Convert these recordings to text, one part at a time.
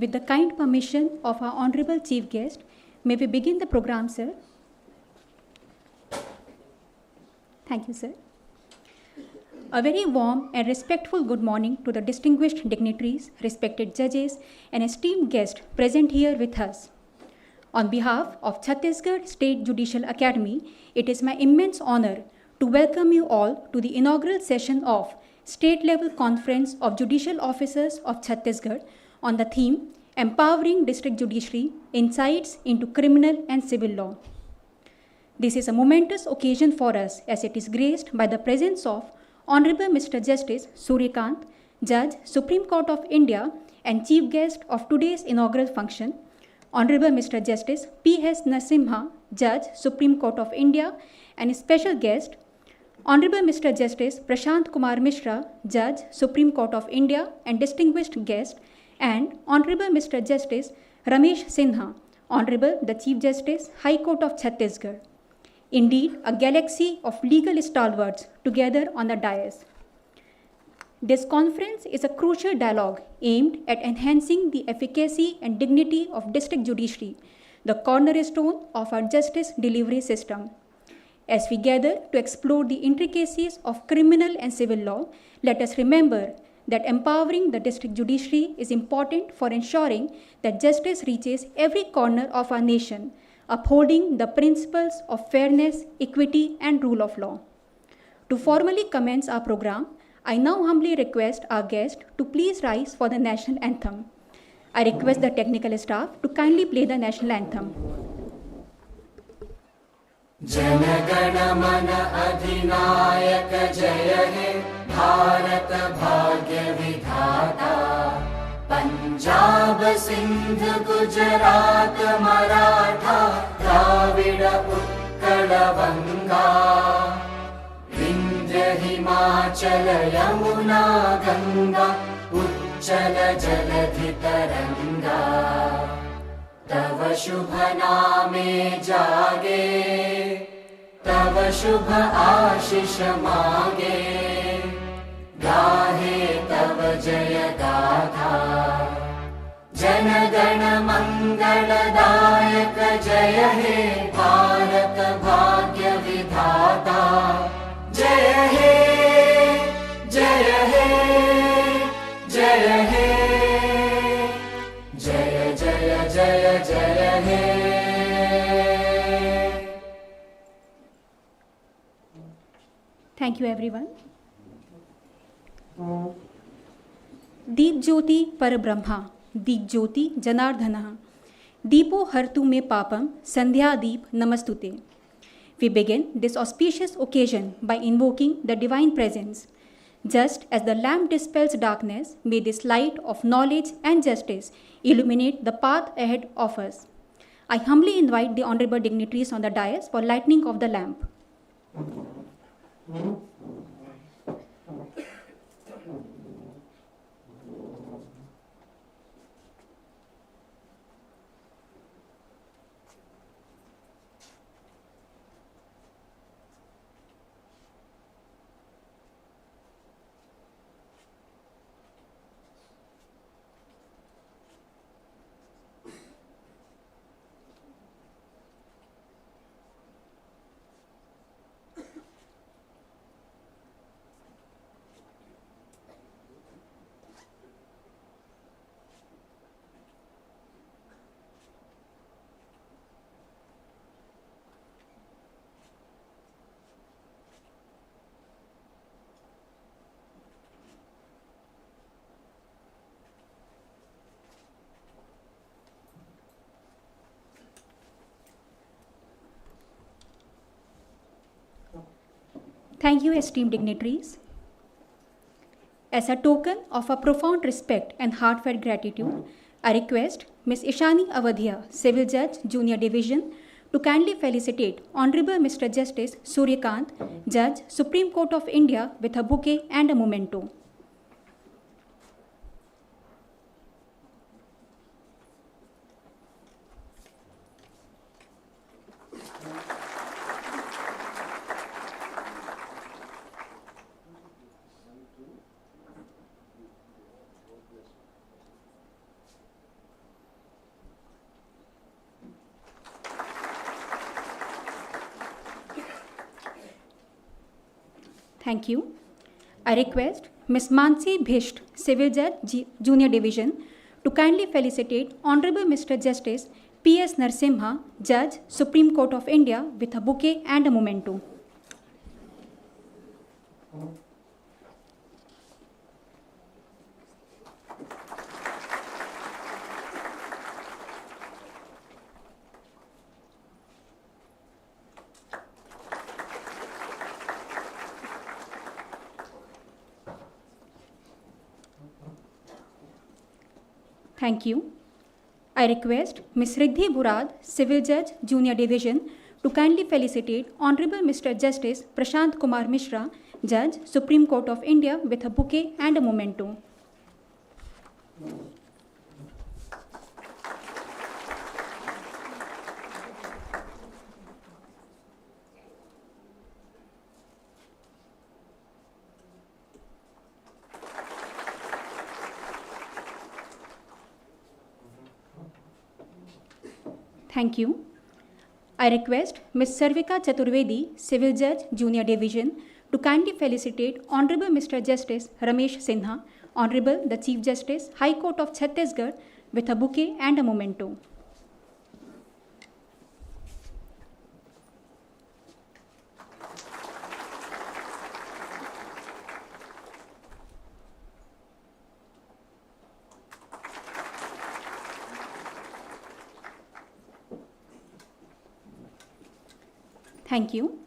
With the kind permission of our Honorable Chief Guest, may we begin the program, sir? Thank you, sir. A very warm and respectful good morning to the distinguished dignitaries, respected judges, and esteemed guests present here with us. On behalf of Chhattisgarh State Judicial Academy, it is my immense honor to welcome you all to the inaugural session of State Level Conference of Judicial Officers of Chhattisgarh on the theme Empowering District Judiciary Insights into Criminal and Civil Law. This is a momentous occasion for us as it is graced by the presence of Honorable Mr. Justice Surya, Judge, Supreme Court of India and Chief Guest of today's inaugural function, Honorable Mr. Justice P.S. Narasimha, Judge, Supreme Court of India, and special guest, Honorable Mr. Justice Prashant Kumar Mishra, Judge, Supreme Court of India, and distinguished guest, and Honorable Mr. Justice Ramesh Sinha, Honorable the Chief Justice, High Court of Chhattisgarh. Indeed, a galaxy of legal stalwarts together on the dais. This conference is a crucial dialogue aimed at enhancing the efficacy and dignity of district judiciary, the cornerstone of our justice delivery system. As we gather to explore the intricacies of criminal and civil law, let us remember that empowering the district judiciary is important for ensuring that justice reaches every corner of our nation, upholding the principles of fairness, equity, and rule of law. To formally commence our program, I now humbly request our guest to please rise for the national anthem. I request the technical staff to kindly play the national anthem. जनगण मन अधिनायक जय हे भारत भाग्य विधाता पंजाब सिंध गुजरात मराठा द्राविड उत्कल बंगा विंध्य हिमाचल यमुना गंगा उच्चल जलधि तरंगा तव शुभ नामे जागे तव शुभ आशीष मागे गाहे तव जय गाथा जन गण मंगलदायक जय हे भारत भाग्य विधाता जय हे जय हे जय हे जय जय जय जय हे Thank you, everyone. दीप ज्योति पर ब्रह्मा दीप ज्योति जनार्दनः दीपो हर्तु मे पापम संध्या दीप नमस्तुते. We begin this auspicious occasion by invoking the divine presence. Just as the lamp dispels darkness, may this light of knowledge and justice illuminate the path ahead of us. I humbly invite the honorable dignitaries on the dais for lighting of the lamp. Thank you, esteemed dignitaries. As a token of our profound respect and heartfelt gratitude, I request Ms. Ishani Avadhia, Civil Judge, Junior Division, to kindly felicitate Honorable Mr. Justice Surya, Judge, Supreme Court of India, with a bouquet and a memento. Thank you. I request Ms. Mansi Bhisht, Civil Judge, Junior Division, to kindly felicitate Honorable Mr. Justice P.S. Narasimha, Judge, Supreme Court of India, with a bouquet and a memento. Thank you. I request Ms. Riddhi Burad, Civil Judge, Junior Division, to kindly felicitate Honorable Mr. Justice Prashant Kumar Mishra, Judge, Supreme Court of India, with a bouquet and a memento. Thank you. I request Ms. Sarvika Chaturvedi, Civil Judge, Junior Division, to kindly felicitate Honorable Mr. Justice Ramesh Sinha, Honorable the Chief Justice, High Court of Chhattisgarh, with a bouquet and a memento. Thank you.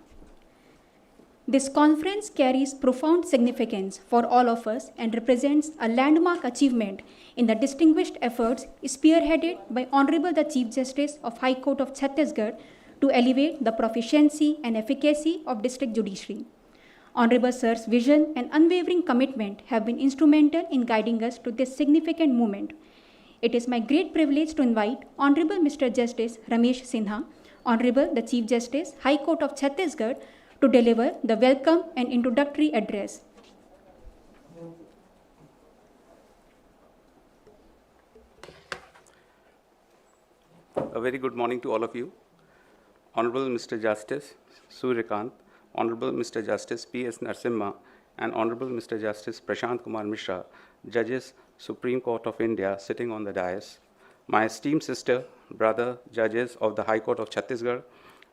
This conference carries profound significance for all of us and represents a landmark achievement in the distinguished efforts spearheaded by Honorable the Chief Justice of High Court of Chhattisgarh to elevate the proficiency and efficacy of district judiciary. Honorable Sir's vision and unwavering commitment have been instrumental in guiding us to this significant movement. It is my great privilege to invite Honorable Mr. Justice Ramesh Sinha, Honorable the Chief Justice, High Court of Chhattisgarh, to deliver the welcome and introductory address. A very good morning to all of you. Honorable Mr. Justice Surya, Honorable Mr. Justice P.S. Narasimha, and Honorable Mr. Justice Prashant Kumar Mishra, Judges, Supreme Court of India, sitting on the dais. My esteemed sister, brother, judges of the High Court of Chhattisgarh,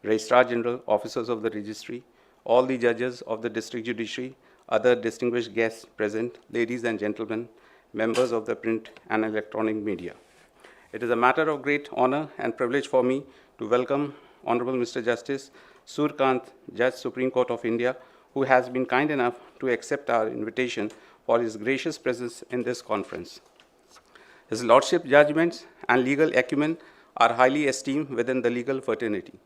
Registrar General, officers of the Registry, all the judges of the District Judiciary, other distinguished guests present, ladies and gentlemen, members of the print and electronic media. It is a matter of great honor and privilege for me to welcome Honorable Mr. Justice Surya, Judge, Supreme Court of India, who has been kind enough to accept our invitation for his gracious presence in this conference. His Lordship's judgments and legal acumen are highly esteemed within the legal fraternity.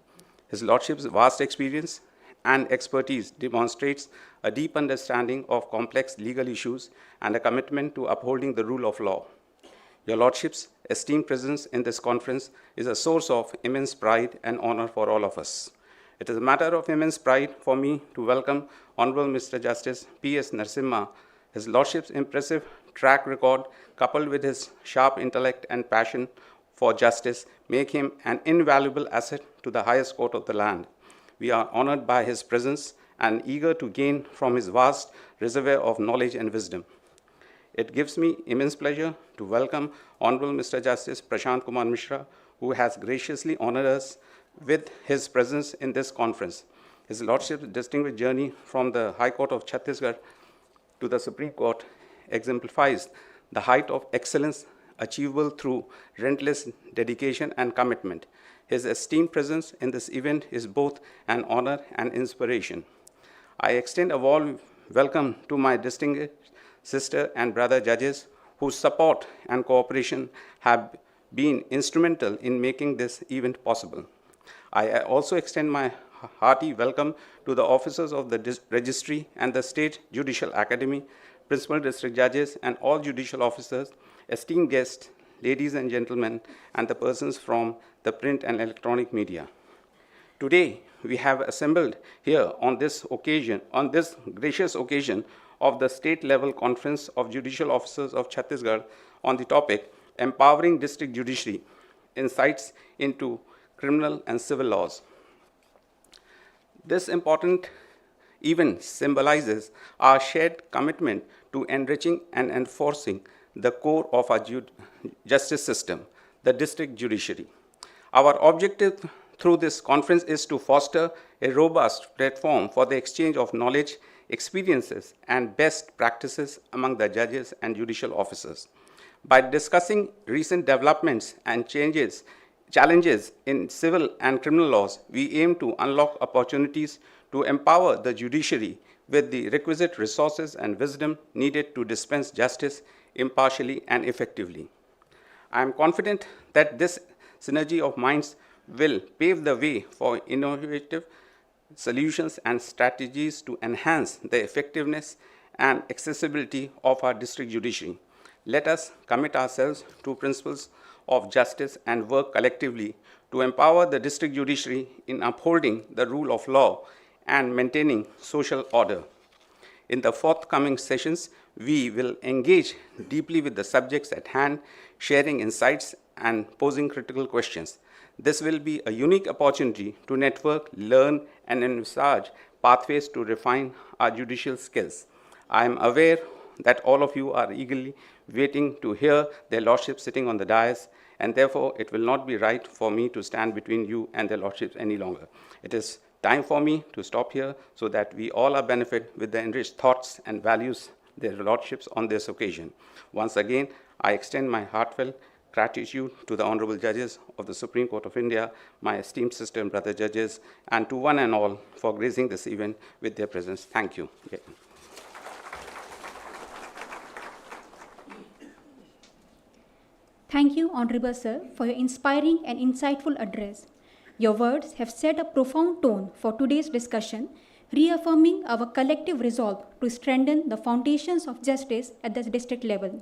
His Lordship's vast experience and expertise demonstrates a deep understanding of complex legal issues and a commitment to upholding the rule of law. Your Lordship's esteemed presence in this conference is a source of immense pride and honor for all of us. It is a matter of immense pride for me to welcome Honorable Mr. Justice P.S. Narasimha. His Lordship's impressive track record, coupled with his sharp intellect and passion for justice, make him an invaluable asset to the highest court of the land. We are honored by his presence and eager to gain from his vast reservoir of knowledge and wisdom. It gives me immense pleasure to welcome Honorable Mr. Justice Prashant Kumar Mishra, who has graciously honored us with his presence in this conference. His Lordship's distinguished journey from the High Court of Chhattisgarh to the Supreme Court exemplifies the height of excellence achievable through relentless dedication and commitment. His esteemed presence in this event is both an honor and inspiration. I extend a warm welcome to my distinguished sister and brother judges whose support and cooperation have been instrumental in making this event possible. I also extend my hearty welcome to the officers of the Registry and the State Judicial Academy, principal district judges, and all judicial officers, esteemed guests, ladies and gentlemen, and the persons from the print and electronic media. Today, we have assembled here on this gracious occasion of the state-level conference of judicial officers of Chhattisgarh on the topic Empowering District Judiciary, Insights into Criminal and Civil Laws. This important event symbolizes our shared commitment to enriching and enforcing the core of our justice system, the district judiciary. Our objective through this conference is to foster a robust platform for the exchange of knowledge, experiences, and best practices among the judges and judicial officers. By discussing recent developments and challenges in civil and criminal laws, we aim to unlock opportunities to empower the judiciary with the requisite resources and wisdom needed to dispense justice impartially and effectively. I am confident that this synergy of minds will pave the way for innovative solutions and strategies to enhance the effectiveness and accessibility of our district judiciary. Let us commit ourselves to principles of justice and work collectively to empower the district judiciary in upholding the rule of law and maintaining social order. In the forthcoming sessions, we will engage deeply with the subjects at hand, sharing insights and posing critical questions. This will be a unique opportunity to network, learn, and envisage pathways to refine our judicial skills. I am aware that all of you are eagerly waiting to hear their lordships sitting on the dais, and therefore it will not be right for me to stand between you and their lordships any longer. It is time for me to stop here so that we all are benefit with the enriched thoughts and values their lordships on this occasion. Once again, I extend my heartfelt gratitude to the honorable judges of the Supreme Court of India, my esteemed sister and brother judges, and to one and all for gracing this event with their presence. Thank you. Yeah. Thank you, Honorable Sir, for your inspiring and insightful address. Your words have set a profound tone for today's discussion, reaffirming our collective resolve to strengthen the foundations of justice at the district level.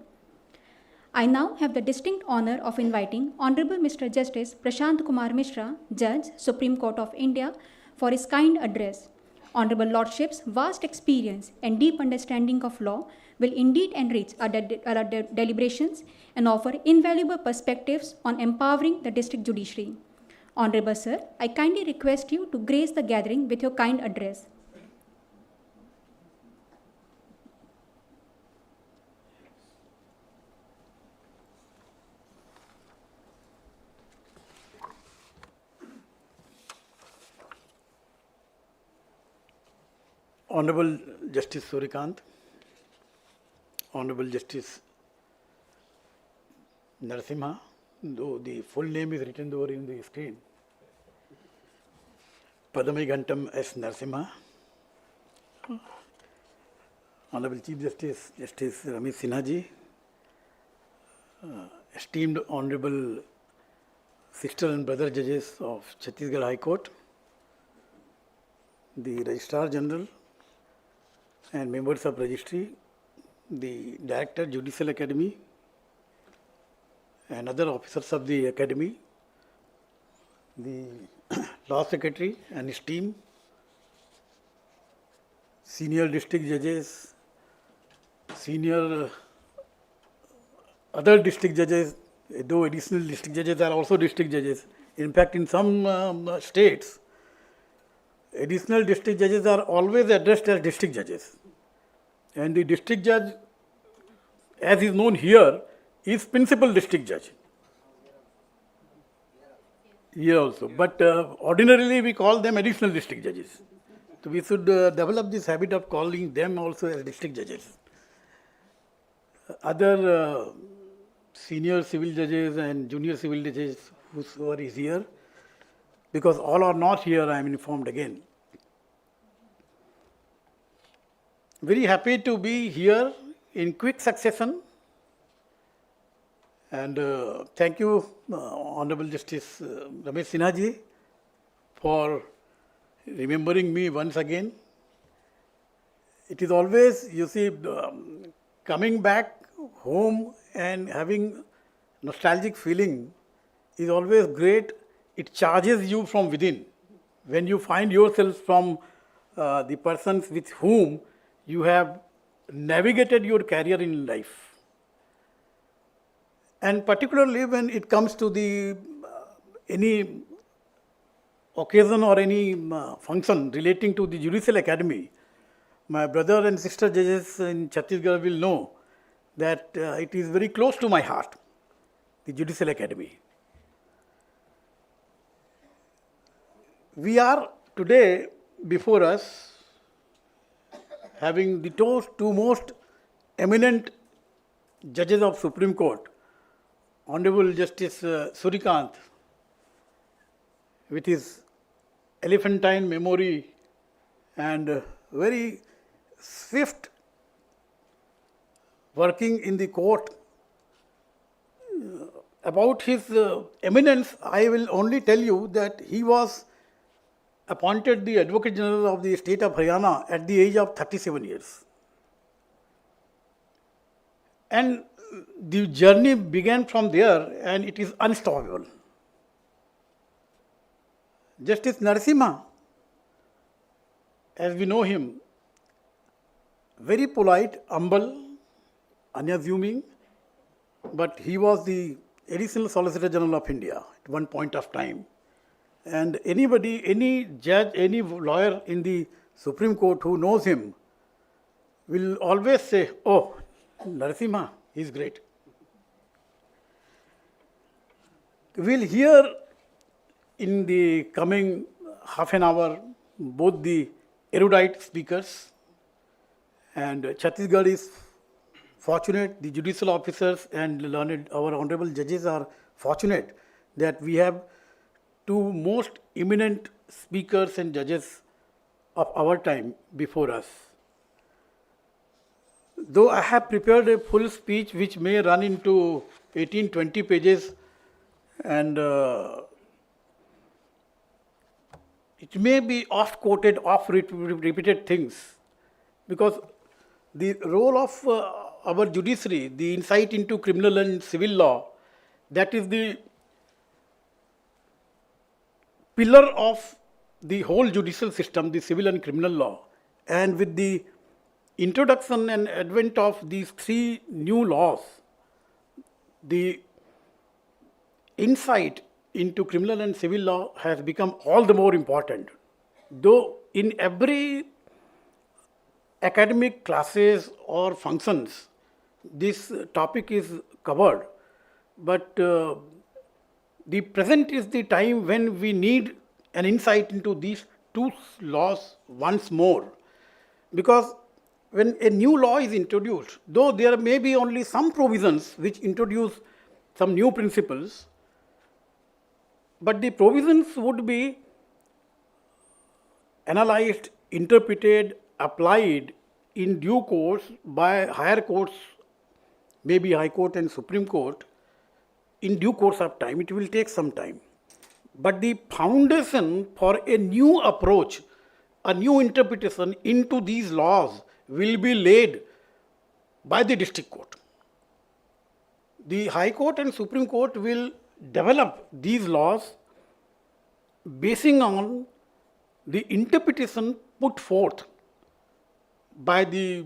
I now have the distinct honor of inviting Honorable Mr. Justice Prashant Kumar Mishra, Judge, Supreme Court of India, for his kind address. Honorable Lordship's vast experience and deep understanding of law will indeed enrich our deliberations and offer invaluable perspectives on empowering the district judiciary. Honorable Sir, I kindly request you to grace the gathering with your kind address. Honorable Justice Surya, Honorable Justice Narasimha, though the full name is written over in the screen, Pamidighantam S. Narasimha, Honorable Chief Justice, Justice Ramesh Sinha ji, esteemed Honorable Sister and Brother Judges of Chhattisgarh High Court, the Registrar General and members of Registry, the Director, Judicial Academy, and other officers of the Academy, the Law Secretary and his team, senior district judges, senior other district judges, though additional district judges are also district judges. In fact, in some states, additional district judges are always addressed as district judges. And the district judge, as is known here, is principal district judge. Here also. But ordinarily we call them additional district judges. So we should develop this habit of calling them also as district judges. Other senior civil judges and junior civil judges whosoever is here, because all are not here, I am informed again. Very happy to be here in quick succession, and thank you, Honorable Justice Ramesh Sinha ji, for remembering me once again. It is always, you see, coming back home and having nostalgic feeling is always great. It charges you from within. When you find yourself from the persons with whom you have navigated your career in life. And particularly when it comes to the any occasion or any function relating to the Judicial Academy, my brother and sister judges in Chhattisgarh will know that it is very close to my heart, the Judicial Academy. We are today before us having the two most eminent judges of Supreme Court, Honorable Justice Surya, with his elephantine memory and very swift working in the court. About his eminence, I will only tell you that he was appointed the Advocate General of the state of Haryana at the age of 37 years. And the journey began from there and it is unstoppable. Justice Narasimha, as we know him, very polite, humble, unassuming, but he was the Additional Solicitor General of India at one point of time. And anybody, any judge, any lawyer in the Supreme Court who knows him will always say, oh, Narasimha, he's great. We'll hear in the coming half an hour both the erudite speakers, and Chhattisgarh is fortunate, the judicial officers and learned, our honorable judges are fortunate that we have two most eminent speakers and judges of our time before us. Though I have prepared a full speech which may run into 18-20 pages and it may be oft-quoted, oft-repeated things, because the role of our judiciary, the insight into criminal and civil law, that is the pillar of the whole judicial system, the civil and criminal law. And with the introduction and advent of these three new laws, the insight into criminal and civil law has become all the more important. Though in every academic classes or functions, this topic is covered, but the present is the time when we need an insight into these two laws once more. Because when a new law is introduced, though there may be only some provisions which introduce some new principles, but the provisions would be analyzed, interpreted, applied in due course by higher courts, maybe High Court and Supreme Court, in due course of time. It will take some time. But the foundation for a new approach, a new interpretation into these laws will be laid by the district court. The High Court and Supreme Court will develop these laws basing on the interpretation put forth by the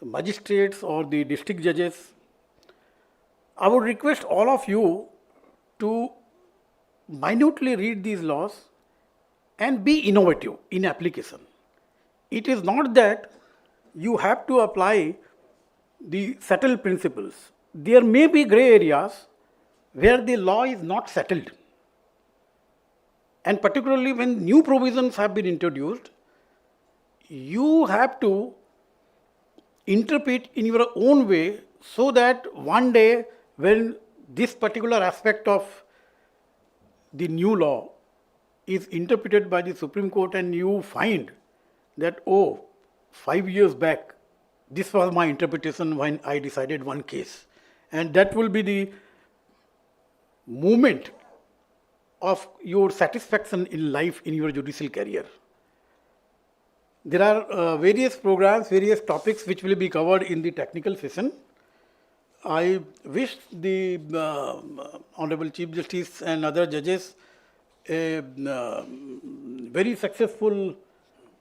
magistrates or the district judges. I would request all of you to minutely read these laws and be innovative in application. It is not that you have to apply the settled principles. There may be gray areas where the law is not settled. And particularly when new provisions have been introduced, you have to interpret in your own way so that one day when this particular aspect of the new law is interpreted by the Supreme Court and you find that, oh, 5 years back, this was my interpretation when I decided one case. And that will be the moment of your satisfaction in life in your judicial career. There are various programs, various topics which will be covered in the technical session. I wish the Honorable Chief Justice and other judges a very successful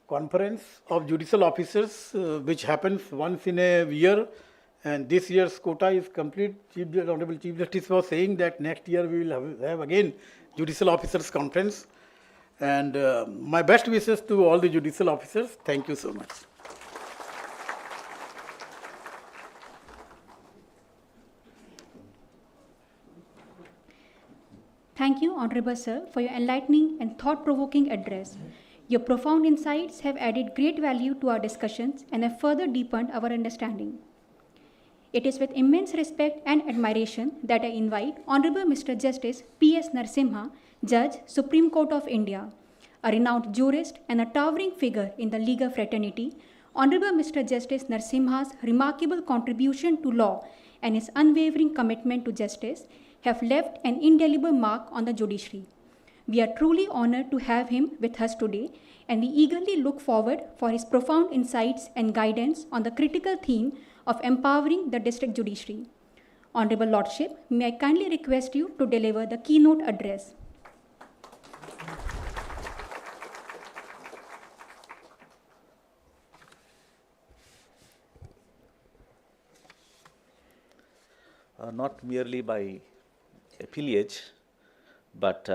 conference of judicial officers which happens once in a year, and this year's quota is complete. Honorable Chief Justice was saying that next year we will have again Judicial Officers Conference. And my best wishes to all the judicial officers. Thank you so much. Thank you, Honorable Sir, for your enlightening and thought-provoking address. Your profound insights have added great value to our discussions and have further deepened our understanding. It is with immense respect and admiration that I invite Honorable Mr. Justice P.S. Narasimha, Judge, Supreme Court of India, a renowned jurist and a towering figure in the legal fraternity. Honorable Mr. Justice Narasimha's remarkable contribution to law and his unwavering commitment to justice have left an indelible mark on the judiciary. We are truly honored to have him with us today, and we eagerly look forward for his profound insights and guidance on the critical theme of empowering the district judiciary. Honorable Lordship, may I kindly request you to deliver the keynote address. Not merely by appellage, but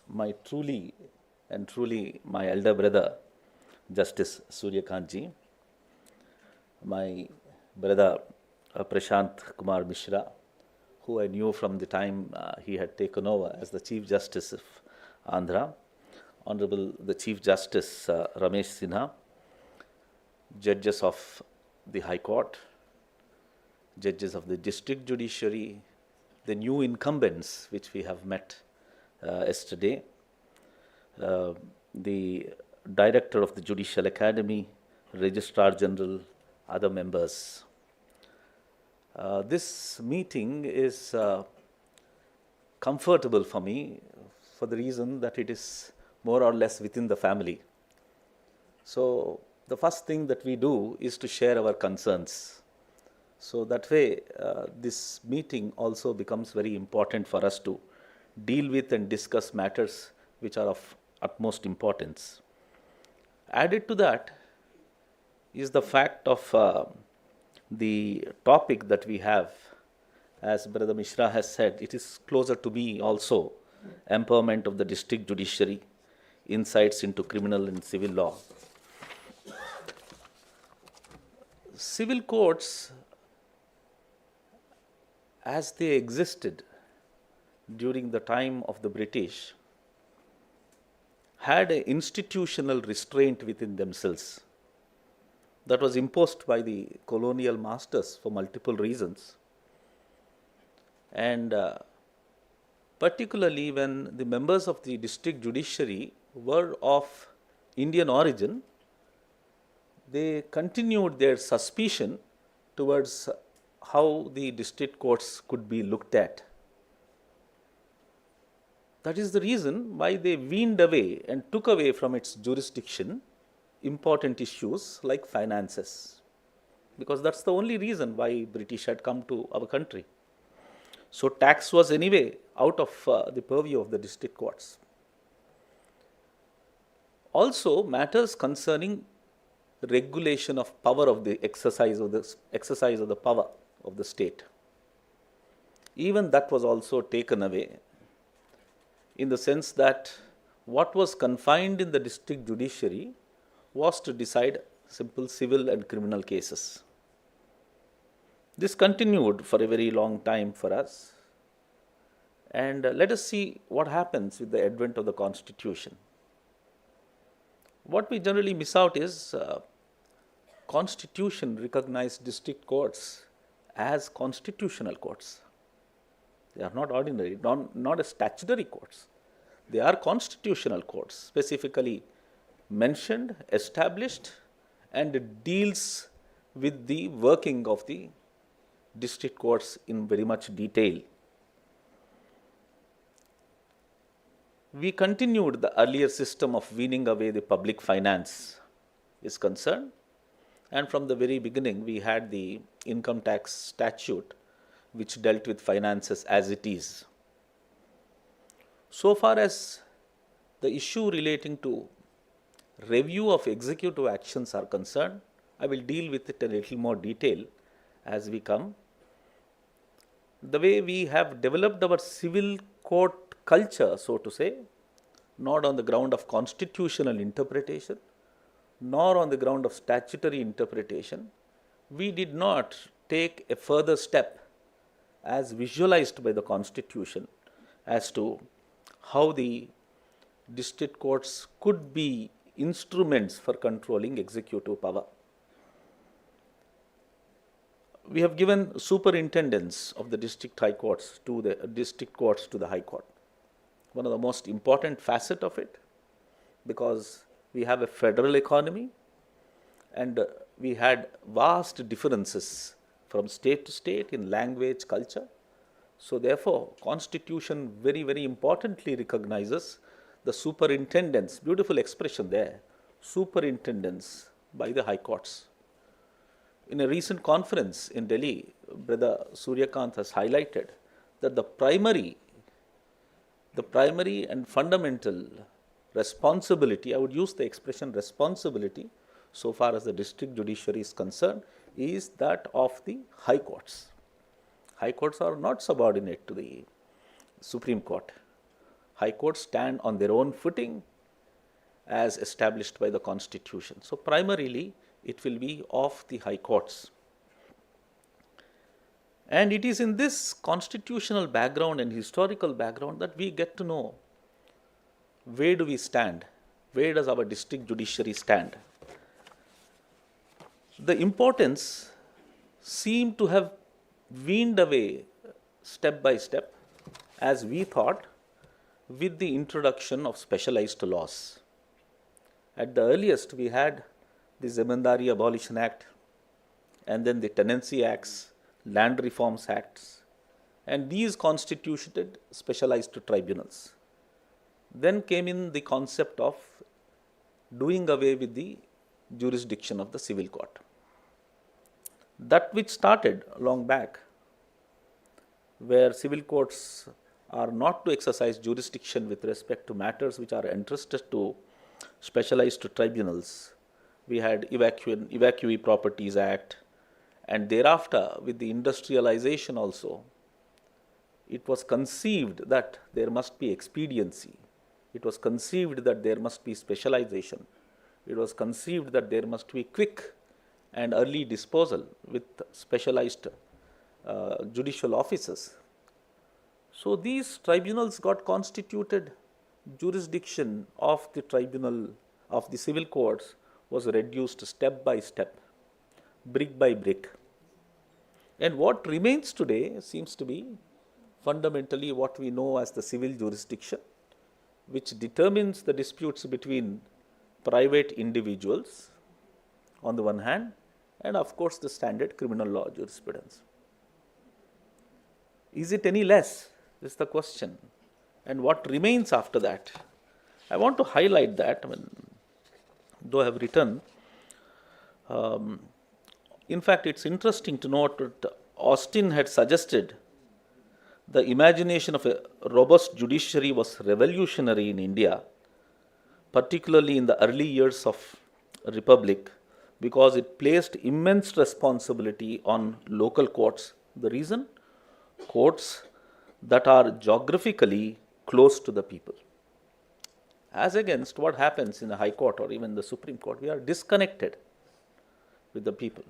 my truly my elder brother, Justice Surya ji, my brother Prashant Kumar Mishra, who I knew from the time he had taken over as the Chief Justice of Andhra, Honorable the Chief Justice Ramesh Sinha, judges of the High Court, judges of the District Judiciary, the new incumbents which we have met yesterday, the Director of the Judicial Academy, Registrar General, other members. This meeting is comfortable for me for the reason that it is more or less within the family. So the first thing that we do is to share our concerns. So that way, this meeting also becomes very important for us to deal with and discuss matters which are of utmost importance. Added to that is the fact of the topic that we have. As Brother Mishra has said, it is closer to me also, empowerment of the district judiciary, insights into criminal and civil law. Civil courts, as they existed during the time of the British, had an institutional restraint within themselves that was imposed by the colonial masters for multiple reasons. And particularly when the members of the district judiciary were of Indian origin, they continued their suspicion towards how the district courts could be looked at. That is the reason why they weaned away and took away from its jurisdiction important issues like finances, because that's the only reason why British had come to our country. So tax was anyway out of the purview of the district courts. Also, matters concerning regulation of power of the exercise of the power of the state, even that was also taken away, in the sense that what was confined in the district judiciary was to decide simple civil and criminal cases. This continued for a very long time for us. And let us see what happens with the advent of the Constitution. What we generally miss out is Constitution recognized district courts as constitutional courts. They are not ordinary, not as statutory courts. They are constitutional courts, specifically mentioned, established, and deals with the working of the district courts in very much detail. We continued the earlier system of weaning away the public finance is concerned, and from the very beginning we had the income tax statute which dealt with finances as it is. So far as the issue relating to review of executive actions are concerned, I will deal with it a little more detail as we come. The way we have developed our civil court culture, so to say, not on the ground of constitutional interpretation, nor on the ground of statutory interpretation, we did not take a further step as visualized by the Constitution as to how the district courts could be instruments for controlling executive power. We have given superintendence of the district high courts to the High Court. One of the most important facet of it, because we have a federal economy and we had vast differences from state to state in language, culture. So therefore, Constitution very, very importantly recognizes the superintendence, beautiful expression there, superintendence by the high courts. In a recent conference in Delhi, Brother Surya has highlighted that the primary and fundamental responsibility, I would use the expression responsibility, so far as the district judiciary is concerned, is that of the high courts. High courts are not subordinate to the Supreme Court. High courts stand on their own footing as established by the Constitution. So primarily, it will be of the high courts. And it is in this constitutional background and historical background that we get to know where do we stand, where does our district judiciary stand. The importance seemed to have weaned away step by step, as we thought, with the introduction of specialized laws. At the earliest, we had the Zamindari Abolition Act, and then the Tenancy Acts, Land Reforms Acts, and these constituted specialized tribunals. Then came in the concept of doing away with the jurisdiction of the civil court. That which started long back, where civil courts are not to exercise jurisdiction with respect to matters which are entrusted to specialized tribunals. We had Evacuee Properties Act, and thereafter with the industrialization also, it was conceived that there must be expediency. It was conceived that there must be specialization. It was conceived that there must be quick and early disposal with specialized judicial officers. So these tribunals got constituted. Jurisdiction of the tribunal of the civil courts was reduced step by step, brick by brick. And what remains today seems to be fundamentally what we know as the civil jurisdiction, which determines the disputes between private individuals on the one hand, and of course the standard criminal law jurisprudence. Is it any less? Is the question. And what remains after that? I want to highlight that, though I have written. In fact, it's interesting to note that Austin had suggested the imagination of a robust judiciary was revolutionary in India, particularly in the early years of Republic, because it placed immense responsibility on local courts. The reason? Courts that are geographically close to the people. As against what happens in the High Court or even the Supreme Court, we are disconnected with the people.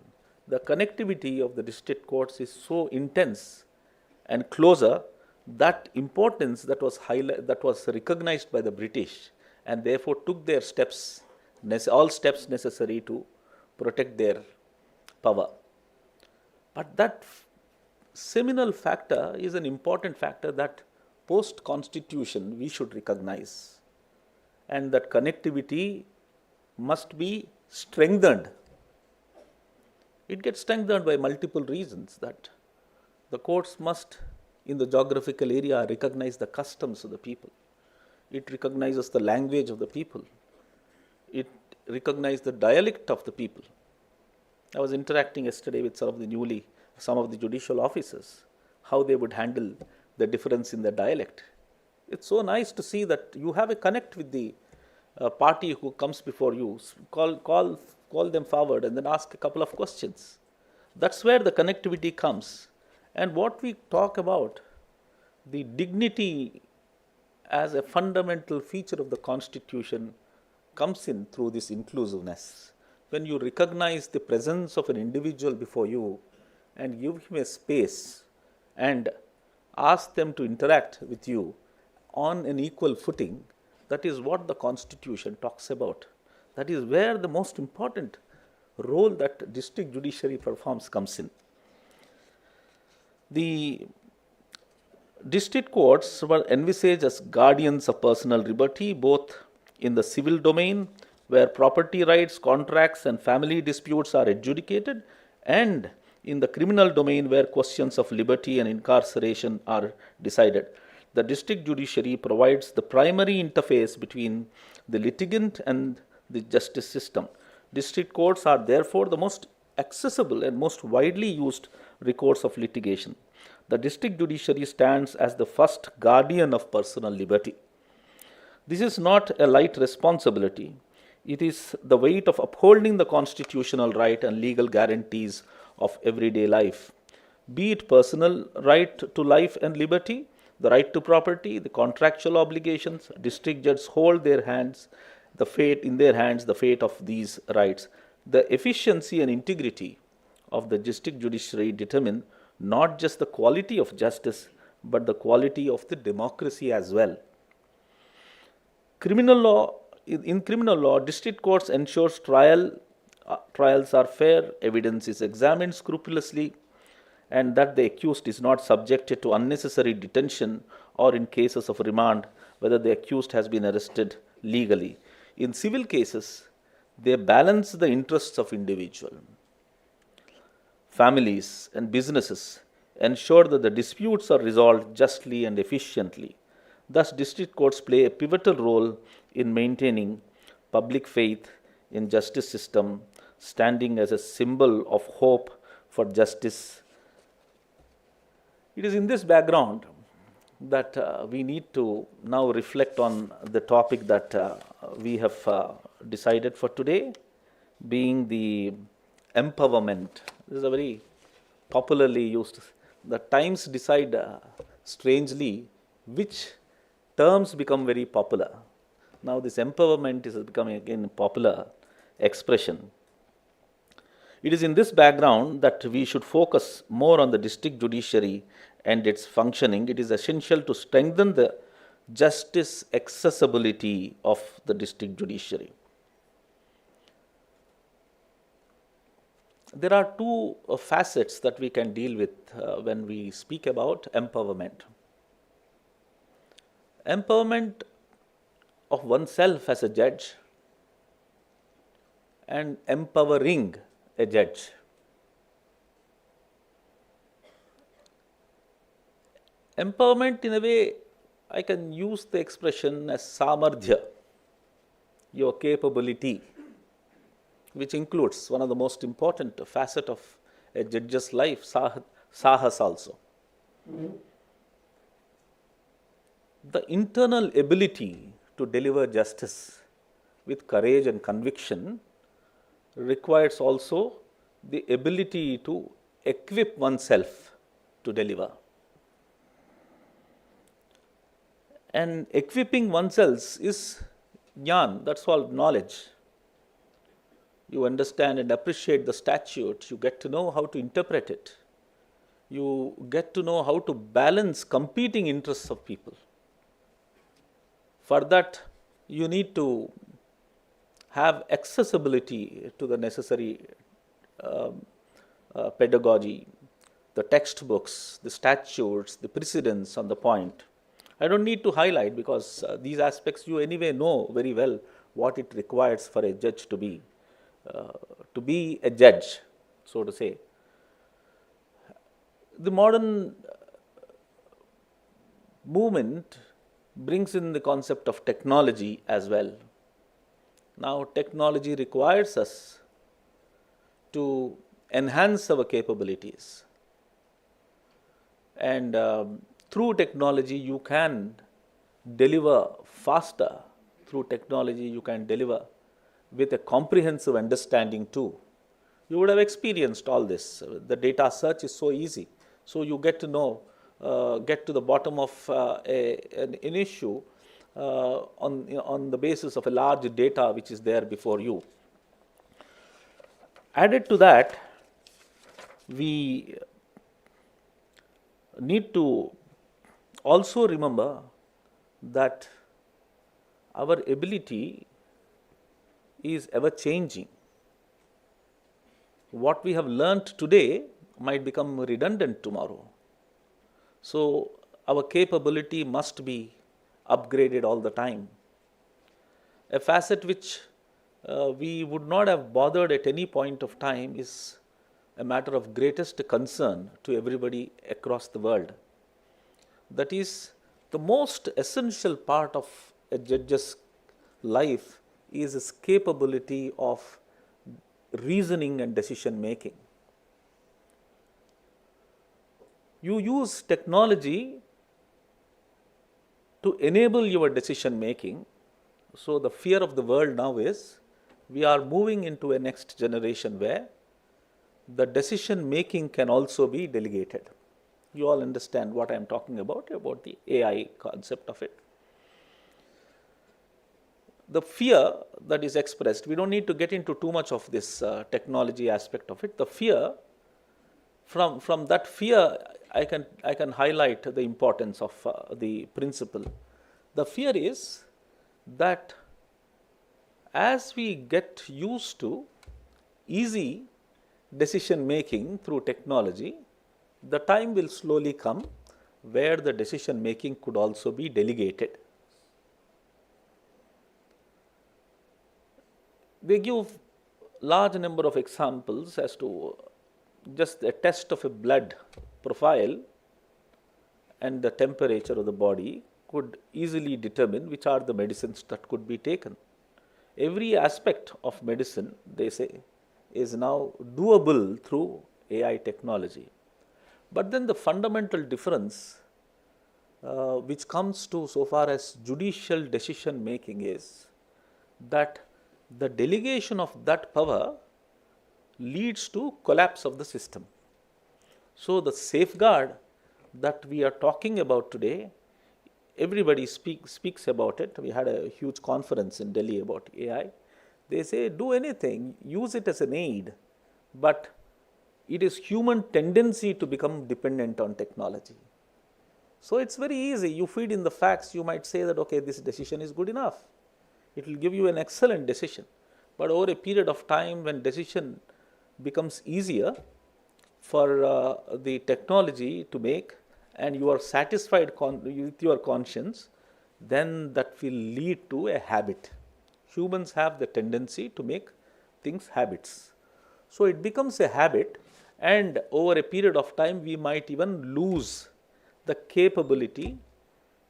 The connectivity of the district courts is so intense and closer, that importance that was recognized by the British, and therefore took their steps, all steps necessary to protect their power. But that seminal factor is an important factor that post-Constitution we should recognize, and that connectivity must be strengthened. It gets strengthened by multiple reasons, that the courts must, in the geographical area, recognize the customs of the people. It recognizes the language of the people. It recognizes the dialect of the people. I was interacting yesterday with some of the judicial officers, how they would handle the difference in the dialect. It's so nice to see that you have a connect with the party who comes before you. Call them forward and then ask a couple of questions. That's where the connectivity comes. And what we talk about, the dignity as a fundamental feature of the Constitution, comes in through this inclusiveness. When you recognize the presence of an individual before you and give him a space and ask them to interact with you on an equal footing. That is what the Constitution talks about. That is where the most important role that district judiciary performs comes in. The district courts were envisaged as guardians of personal liberty, both in the civil domain, where property rights, contracts, and family disputes are adjudicated, and in the criminal domain, where questions of liberty and incarceration are decided. The district judiciary provides the primary interface between the litigant and the justice system. District courts are therefore the most accessible and most widely used recourse of litigation. The district judiciary stands as the first guardian of personal liberty. This is not a light responsibility. It is the weight of upholding the constitutional right and legal guarantees of everyday life, be it personal right to life and liberty, the right to property, the contractual obligations. District judges hold their hands, the fate of these rights. The efficiency and integrity of the district judiciary determine not just the quality of justice, but the quality of the democracy as well. In criminal law, district courts ensures trials are fair, evidence is examined scrupulously, and that the accused is not subjected to unnecessary detention, or in cases of remand, whether the accused has been arrested legally. In civil cases, they balance the interests of individuals, families, and businesses, ensure that the disputes are resolved justly and efficiently. Thus, district courts play a pivotal role in maintaining public faith in justice system, standing as a symbol of hope for justice. It is in this background that we need to now reflect on the topic that we have decided for today, being the empowerment. This is a very popularly used. The times decide strangely which terms become very popular. Now this empowerment is becoming again a popular expression. It is in this background that we should focus more on the district judiciary and its functioning. It is essential to strengthen the justice accessibility of the district judiciary. There are two facets that we can deal with when we speak about empowerment. Empowerment of oneself as a judge and empowering a judge. Empowerment, in a way, I can use the expression as samardhya, your capability, which includes one of the most important facets of a judge's life, sahas also. The internal ability to deliver justice with courage and conviction requires also the ability to equip oneself to deliver. And equipping oneself is jnana, that's all knowledge. You understand and appreciate the statute, you get to know how to interpret it. You get to know how to balance competing interests of people. For that, you need to have accessibility to the necessary pedagogy, the textbooks, the statutes, the precedents on the point. I don't need to highlight because these aspects you anyway know very well what it requires for a judge to be a judge, so to say. The modern movement brings in the concept of technology as well. Now, technology requires us to enhance our capabilities. And through technology, you can deliver faster. Through technology, you can deliver with a comprehensive understanding too. You would have experienced all this. The data search is so easy. So you get to know, get to the bottom of an issue on the basis of a large data which is there before you. Added to that, we need to also remember that our ability is ever changing. What we have learnt today might become redundant tomorrow. So our capability must be upgraded all the time. A facet which we would not have bothered at any point of time is a matter of greatest concern to everybody across the world. That is, the most essential part of a judge's life is his capability of reasoning and decision making. You use technology to enable your decision making. So the fear of the world now is we are moving into a next generation where the decision making can also be delegated. You all understand what I am talking about the AI concept of it. The fear that is expressed, we don't need to get into too much of this technology aspect of it. The fear, from that fear, I can highlight the importance of the principle. The fear is that as we get used to easy decision making through technology, the time will slowly come where the decision making could also be delegated. They give large number of examples as to just a test of a blood profile and the temperature of the body could easily determine which are the medicines that could be taken. Every aspect of medicine, they say, is now doable through AI technology. But then the fundamental difference which comes to so far as judicial decision making is that the delegation of that power leads to collapse of the system. So the safeguard that we are talking about today, everybody speaks about it. We had a huge conference in Delhi about AI. They say do anything, use it as an aid, but it is human tendency to become dependent on technology. So it's very easy. You feed in the facts, you might say that okay, this decision is good enough. It will give you an excellent decision. But over a period of time when decision becomes easier for the technology to make and you are satisfied with your conscience, then that will lead to a habit. Humans have the tendency to make things habits. So it becomes a habit, and over a period of time we might even lose the capability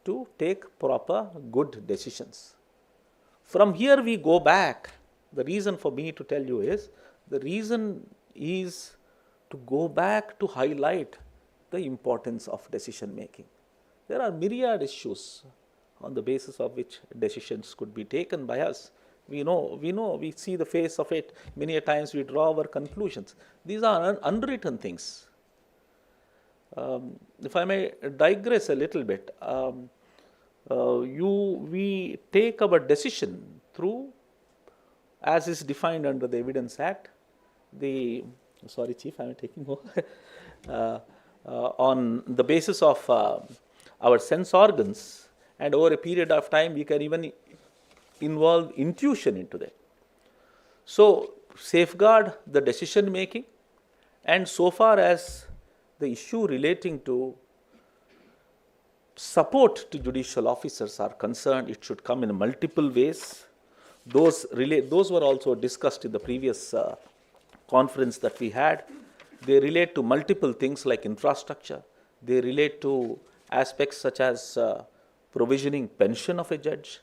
to take proper good decisions. From here we go back. The reason for me to tell you is, the reason is to go back to highlight the importance of decision making. There are myriad issues on the basis of which decisions could be taken by us. We know, we see the face of it. Many a times we draw our conclusions. These are unwritten things. If I may digress a little bit, we take our decision through, as is defined under the Evidence Act, sorry Chief, I am taking over, on the basis of our sense organs, and over a period of time we can even involve intuition into that. So safeguard the decision making, and so far as the issue relating to support to judicial officers are concerned, it should come in multiple ways. Those were also discussed in the previous conference that we had. They relate to multiple things like infrastructure. They relate to aspects such as provisioning pension of a judge,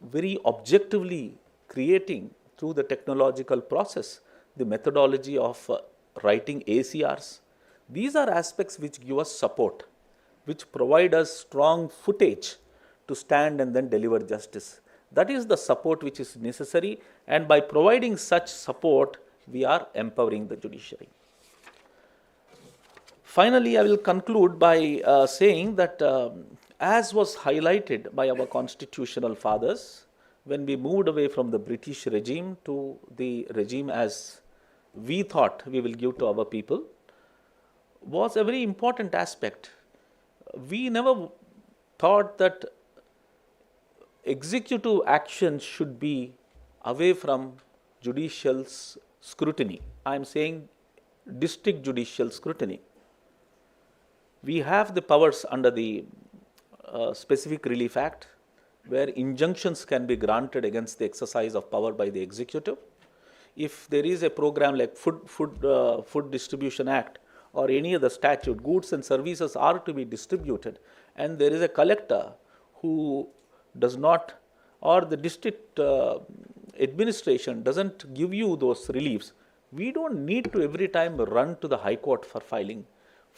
very objectively creating through the technological process the methodology of writing ACRs. These are aspects which give us support, which provide us strong footage to stand and then deliver justice. That is the support which is necessary, and by providing such support, we are empowering the judiciary. Finally, I will conclude by saying that as was highlighted by our constitutional fathers, when we moved away from the British regime to the regime as we thought we will give to our people, was a very important aspect. We never thought that executive action should be away from judicial's scrutiny. I am saying district judicial scrutiny. We have the powers under the Specific Relief Act, where injunctions can be granted against the exercise of power by the executive. If there is a program like Food Distribution Act or any other statute, goods and services are to be distributed, and there is a collector who does not, or the district administration doesn't give you those reliefs, we don't need to every time run to the High Court for filing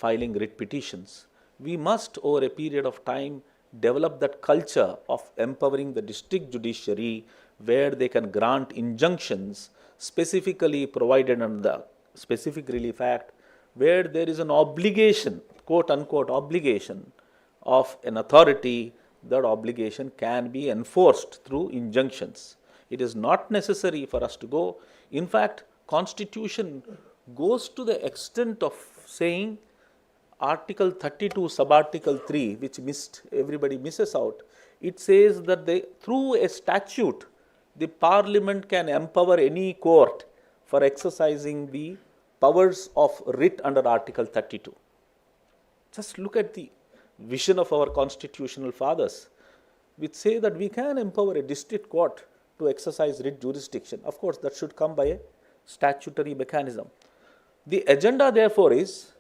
writ petitions. We must, over a period of time, develop that culture of empowering the district judiciary, where they can grant injunctions specifically provided under the Specific Relief Act, where there is an obligation, quote unquote obligation of an authority. That obligation can be enforced through injunctions. It is not necessary for us to go. In fact, Constitution goes to the extent of saying, Article 32, Subarticle 3, which everybody misses out, it says that through a statute, the Parliament can empower any court for exercising the powers of writ under Article 32. Just look at the vision of our constitutional fathers, which say that we can empower a district court to exercise writ jurisdiction. Of course, that should come by a statutory mechanism. The agenda, therefore, is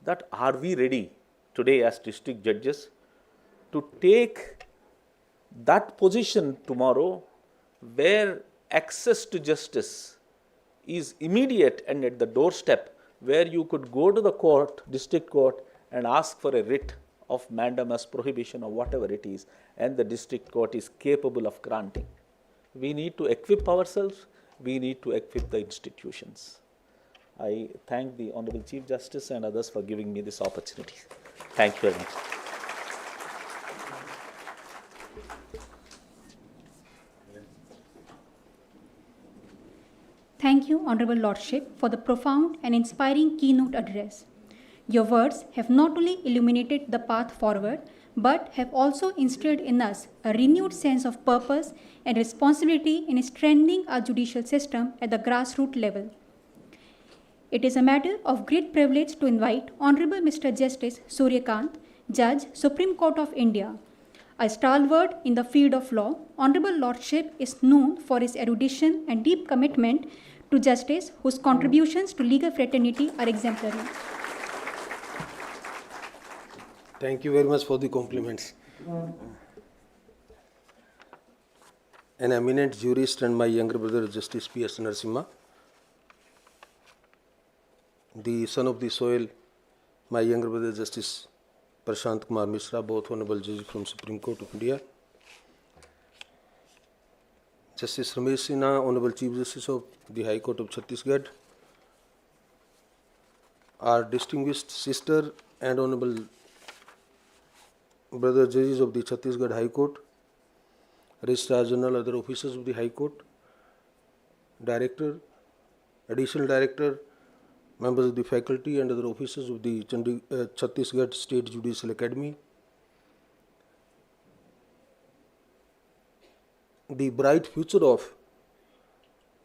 that are we ready today as district judges to take that position tomorrow, where access to justice is immediate and at the doorstep, where you could go to the court, district court, and ask for a writ of mandamus, prohibition, or whatever it is, and the district court is capable of granting. We need to equip ourselves, we need to equip the institutions. I thank the Honorable Chief Justice and others for giving me this opportunity. Thank you very much. Thank you, Honorable Lordship, for the profound and inspiring keynote address. Your words have not only illuminated the path forward, but have also instilled in us a renewed sense of purpose and responsibility in strengthening our judicial system at the grassroots level. It is a matter of great privilege to invite Honorable Mr. Justice Surya Kant, Judge, Supreme Court of India. A stalwart in the field of law, Honorable Lordship is known for his erudition and deep commitment to justice, whose contributions to legal fraternity are exemplary. Thank you very much for the compliments. An eminent jurist and my younger brother, Justice P.S. Narasimha, the son of the soil, my younger brother, Justice Prashant Kumar Mishra, both honorable judges from Supreme Court of India, Justice Ramesh Sinha, Honorable Chief Justice of the High Court of Chhattisgarh, our distinguished sister and honorable brother judges of the Chhattisgarh High Court, Registrar General, other officers of the High Court, Director, Additional Director, members of the faculty and other officers of the Chhattisgarh State Judicial Academy, the bright future of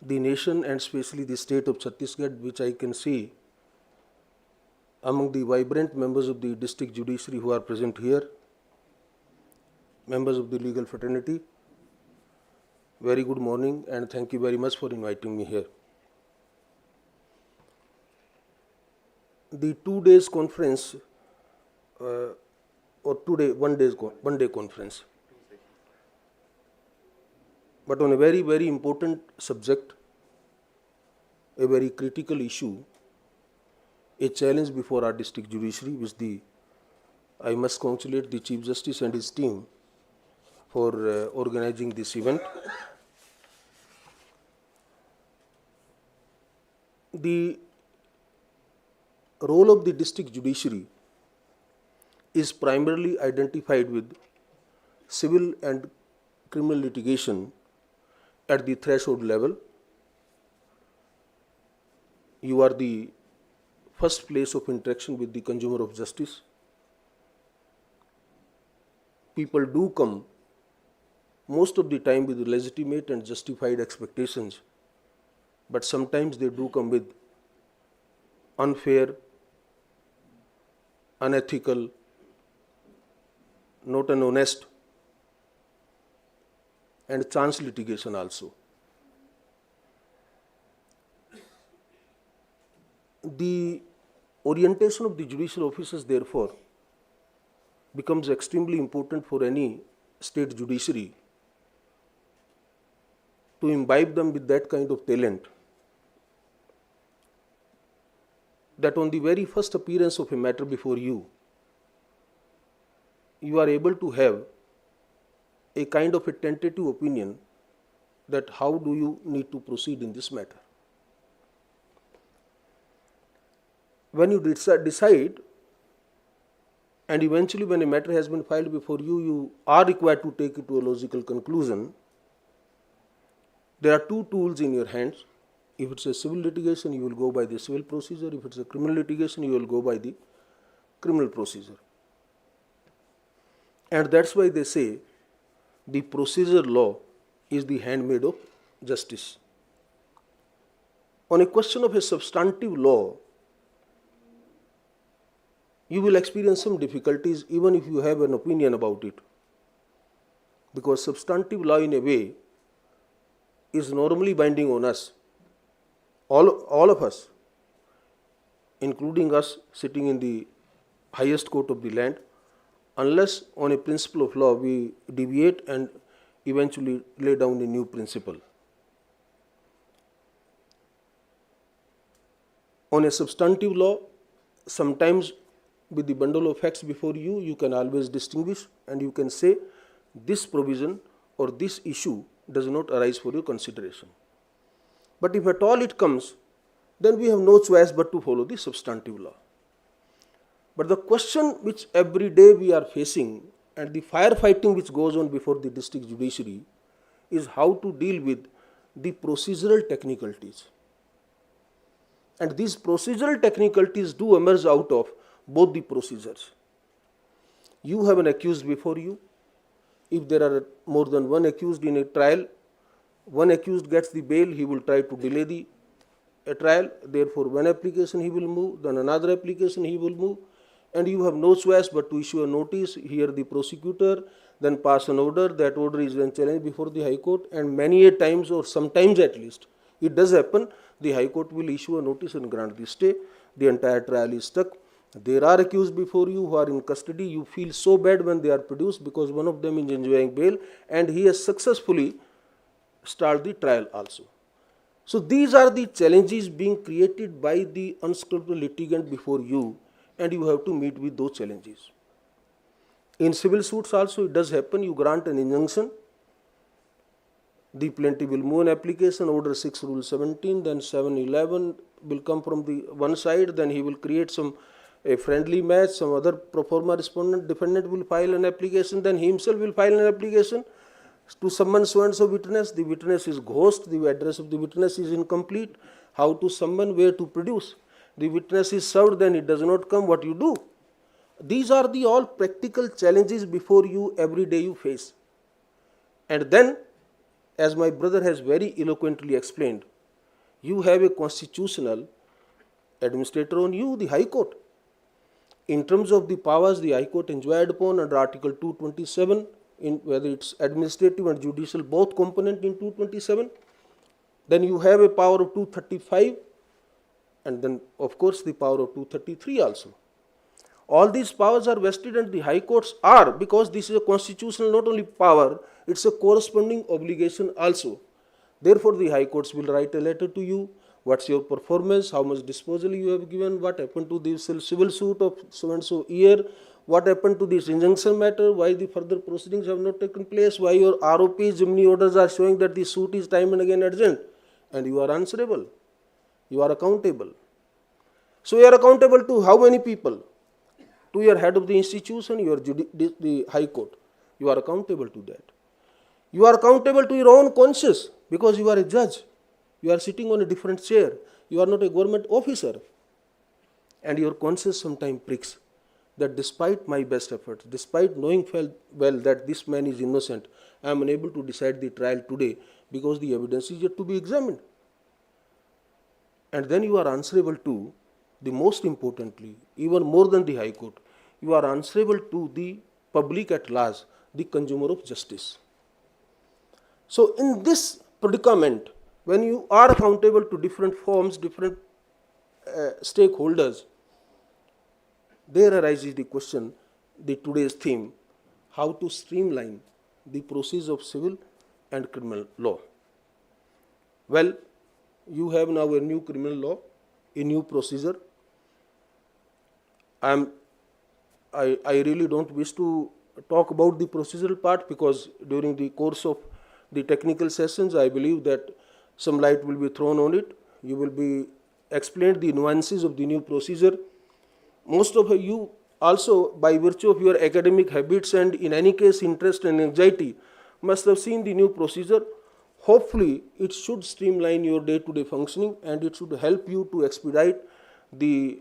the nation and especially the state of Chhattisgarh, which I can see among the vibrant members of the district judiciary who are present here, members of the legal fraternity, very good morning and thank you very much for inviting me here. The 2 days conference or one day conference, but on a very, very important subject, a very critical issue, a challenge before our district judiciary, which I must congratulate the Chief Justice and his team for organizing this event. The role of the district judiciary is primarily identified with civil and criminal litigation at the threshold level. You are the first place of interaction with the consumer of justice. people do come most of the time with legitimate and justified expectations, but sometimes they do come with unfair, unethical, not an honest, and chance litigation also. The orientation of the judicial officers, therefore, becomes extremely important for any state judiciary to imbibe them with that kind of talent that on the very first appearance of a matter before you, you are able to have a kind of a tentative opinion that how do you need to proceed in this matter. When you decide, and eventually when a matter has been filed before you, you are required to take it to a logical conclusion. There are two tools in your hands. If it's a civil litigation, you will go by the civil procedure. If it's a criminal litigation, you will go by the criminal procedure. And that's why they say the procedure law is the handmaid of justice. On a question of a substantive law, you will experience some difficulties even if you have an opinion about it. Because substantive law in a way is normally binding on us, all of us, including us sitting in the highest court of the land, unless on a principle of law we deviate and eventually lay down a new principle. On a substantive law, sometimes with the bundle of facts before you, you can always distinguish and you can say this provision or this issue does not arise for your consideration. But if at all it comes, then we have no choice but to follow the substantive law. But the question which every day we are facing and the firefighting which goes on before the district judiciary is how to deal with the procedural technicalities. And these procedural technicalities do emerge out of both the procedures. You have an accused before you. If there are more than one accused in a trial, one accused gets the bail, he will try to delay the trial. Therefore, one application he will move, then another application he will move, and you have no choice but to issue a notice, hear the prosecutor, then pass an order. That order is then challenged before the High Court, and many a times or sometimes at least, it does happen, the High Court will issue a notice and grant the stay. The entire trial is stuck. There are accused before you who are in custody. You feel so bad when they are produced because one of them is enjoying bail and he has successfully stalled the trial also. So these are the challenges being created by the unscrupulous litigant before you, and you have to meet with those challenges. In civil suits also it does happen. You grant an injunction. The plaintiff will move an application, order 6 rule 17, then 711 will come from the one side, then he will create a friendly match, some other pro forma respondent, defendant will file an application, then he himself will file an application to summon so and so witness. The witness is ghost, the address of the witness is incomplete. How to summon, where to produce? The witness is served, then it does not come, what you do? These are the all practical challenges before you every day you face. And then, as my brother has very eloquently explained, you have a constitutional administrator on you, the High Court. In terms of the powers the High Court enjoyed upon under Article 227, in whether it's administrative and judicial, both component in 227, then you have a power of 235, and then of course the power of 233 also. All these powers are vested and the High Courts are, because this is a constitutional not only power, it's a corresponding obligation also. Therefore the High Courts will write a letter to you. What's your performance? How much disposal you have given? What happened to this civil suit of so and so year? What happened to this injunction matter? Why the further proceedings have not taken place? Why your ROPs, Jimny orders are showing that the suit is time and again urgent? And you are answerable. You are accountable. So you are accountable to how many people? To your head of the institution, the High Court. You are accountable to that. You are accountable to your own conscience because you are a judge. You are sitting on a different chair. You are not a government officer. And your conscience sometimes pricks. that despite my best efforts, despite knowing well that this man is innocent, I am unable to decide the trial today because the evidence is yet to be examined. And then you are answerable to, the most importantly, even more than the High Court, you are answerable to the public at large, the consumer of justice. So in this predicament, when you are accountable to different forms, different stakeholders, there arises the question, the today's theme, how to streamline the process of civil and criminal law. Well, you have now a new criminal law, a new procedure. I really don't wish to talk about the procedural part because during the course of the technical sessions, I believe that some light will be thrown on it. You will be explained the nuances of the new procedure. Most of you also, by virtue of your academic habits and in any case interest and anxiety, must have seen the new procedure. Hopefully, it should streamline your day-to-day functioning and it should help you to expedite the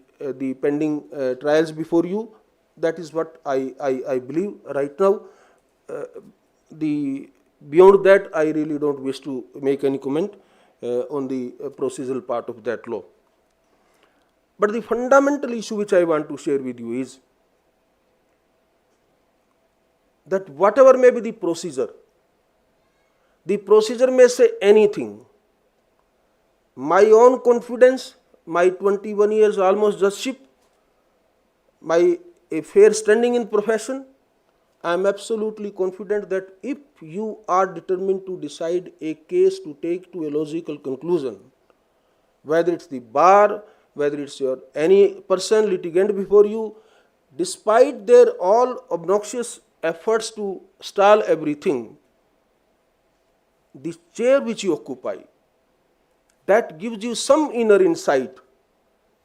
pending trials before you. That is what I believe right now. Beyond that, I really don't wish to make any comment on the procedural part of that law. But the fundamental issue which I want to share with you is that whatever may be the procedure may say anything. My own confidence, my 21 years almost judgeship, my a fair standing in profession, I am absolutely confident that if you are determined to decide a case to take to a logical conclusion, whether it's the bar, whether it's your any person litigant before you, despite their all obnoxious efforts to stall everything, the chair which you occupy, that gives you some inner insight,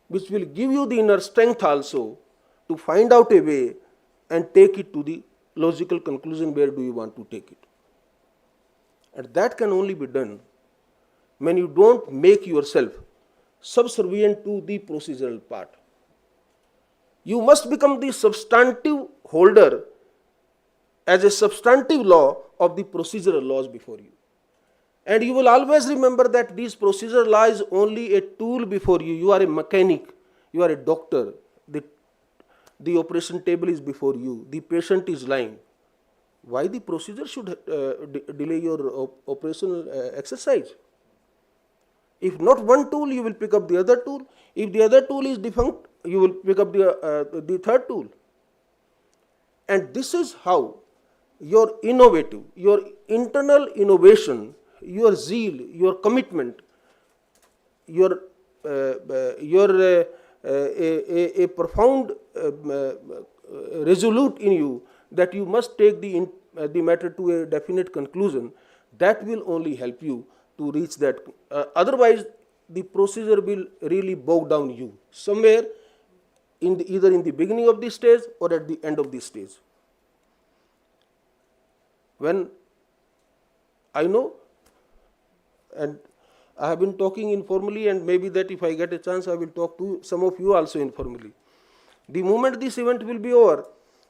which will give you the inner strength also to find out a way and take it to the logical conclusion where do you want to take it. And that can only be done when you don't make yourself subservient to the procedural part. You must become the substantive holder as a substantive law of the procedural laws before you. And you will always remember that this procedural law is only a tool before you. You are a mechanic, you are a doctor, the operation table is before you, the patient is lying. Why the procedure should delay your operational exercise? If not one tool, you will pick up the other tool. If the other tool is defunct, you will pick up the third tool. And this is how your innovative, your internal innovation, your zeal, your commitment, your a profound resolute in you that you must take the matter to a definite conclusion, that will only help you to reach that. Otherwise, the procedure will really bog down you somewhere either in the beginning of this stage or at the end of this stage. When I know, and I have been talking informally, and maybe that if I get a chance, I will talk to some of you also informally. The moment this event will be over,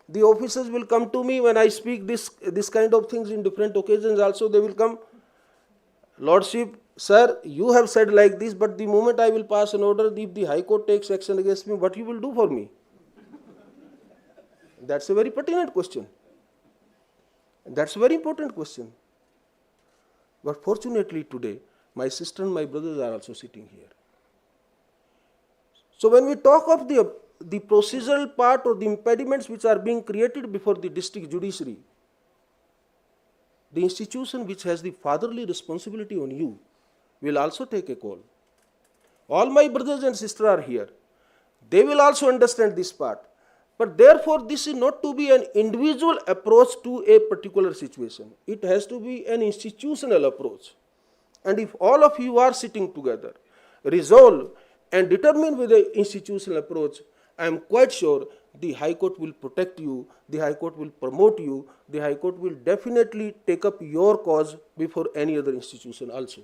the officers will come to me when I speak this kind of things in different occasions also. They will come, Lordship, sir, you have said like this, but the moment I will pass an order, if the High Court takes action against me, what you will do for me? That's a very pertinent question. That's a very important question. But fortunately today, my sister and my brothers are also sitting here. So when we talk of the procedural part or the impediments which are being created before the district judiciary, the institution which has the fatherly responsibility on you will also take a call. All my brothers and sisters are here. They will also understand this part. But therefore, this is not to be an individual approach to a particular situation. It has to be an institutional approach. And if all of you are sitting together, resolve and determine with the institutional approach, I am quite sure the High Court will protect you, the High Court will promote you, the High Court will definitely take up your cause before any other institution also.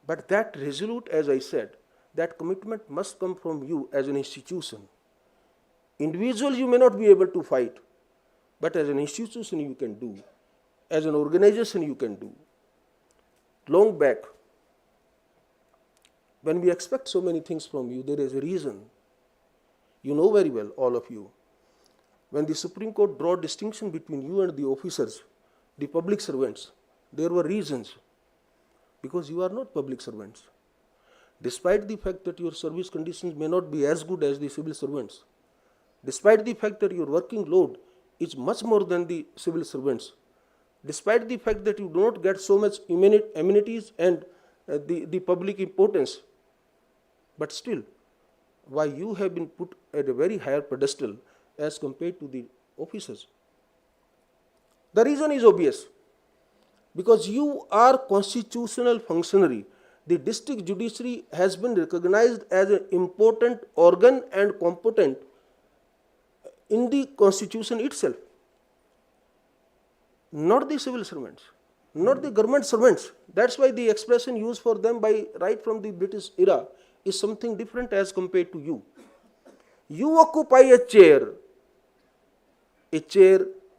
But that resolute, as I said, that commitment must come from you as an institution. Individual you may not be able to fight, but as an institution you can do, as an organization you can do. Long back, when we expect so many things from you, there is a reason. You know very well, all of you. When the Supreme Court draw distinction between you and the officers, the public servants, there were reasons. Because you are not public servants. Despite the fact that your service conditions may not be as good as the civil servants, despite the fact that your working load is much more than the civil servants, despite the fact that you do not get so much amenities and the public importance, but still, why you have been put at a very higher pedestal as compared to the officers? The reason is obvious. Because you are constitutional functionary. The district judiciary has been recognized as an important organ and competent in the constitution itself. Not the civil servants, not the government servants. That's why the expression used for them by right from the British era is something different as compared to you. You occupy a chair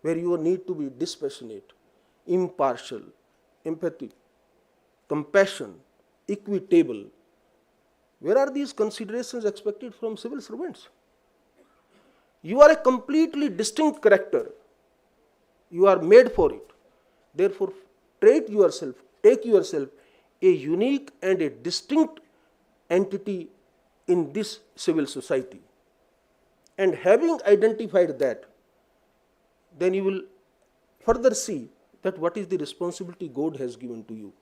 where you need to be dispassionate, impartial, empathic, compassion, equitable. Where are these considerations expected from civil servants? You are a completely distinct character. You are made for it. Therefore, take yourself a unique and a distinct entity in this civil society. And having identified that, then you will further see that what is the responsibility God has given to you.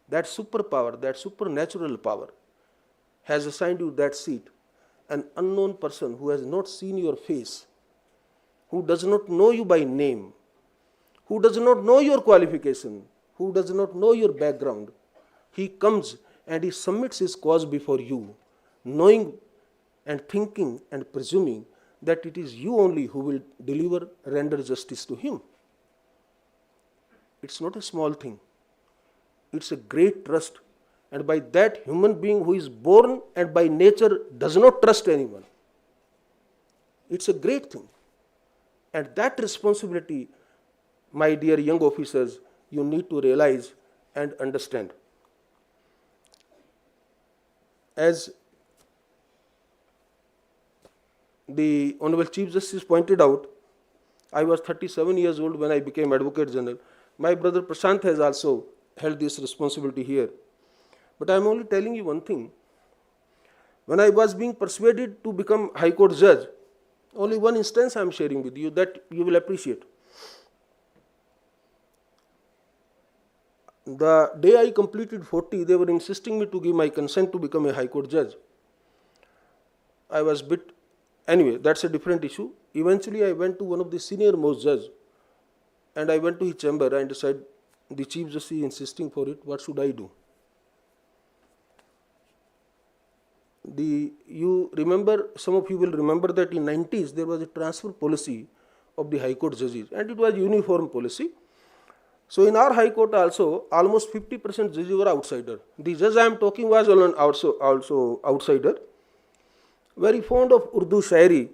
That superpower, that supernatural power has assigned you that seat. An unknown person who has not seen your face, who does not know you by name, who does not know your qualification, who does not know your background, he comes and he submits his cause before you, knowing and thinking and presuming that it is you only who will render justice to him. It's not a small thing. It's a great trust. And by that, human being who is born and by nature does not trust anyone. It's a great thing. And that responsibility, my dear young officers, you need to realize and understand. As the Honorable Chief Justice pointed out, I was 37 years old when I became Advocate General. My brother Prashant has also held this responsibility here. But I am only telling you one thing. When I was being persuaded to become High Court Judge, only one instance I am sharing with you that you will appreciate. The day I completed 40, they were insisting me to give my consent to become a High Court Judge. I was anyway, that's a different issue. Eventually, I went to one of the senior most judges and I went to his chamber and said, the Chief Justice is insisting for it, what should I do? You remember, some of you will remember that in 90s there was a transfer policy of the High Court judges and it was uniform policy. So in our High Court also, almost 50% judges were outsider. The judge I am talking was also outsider. Very fond of Urdu Shairi.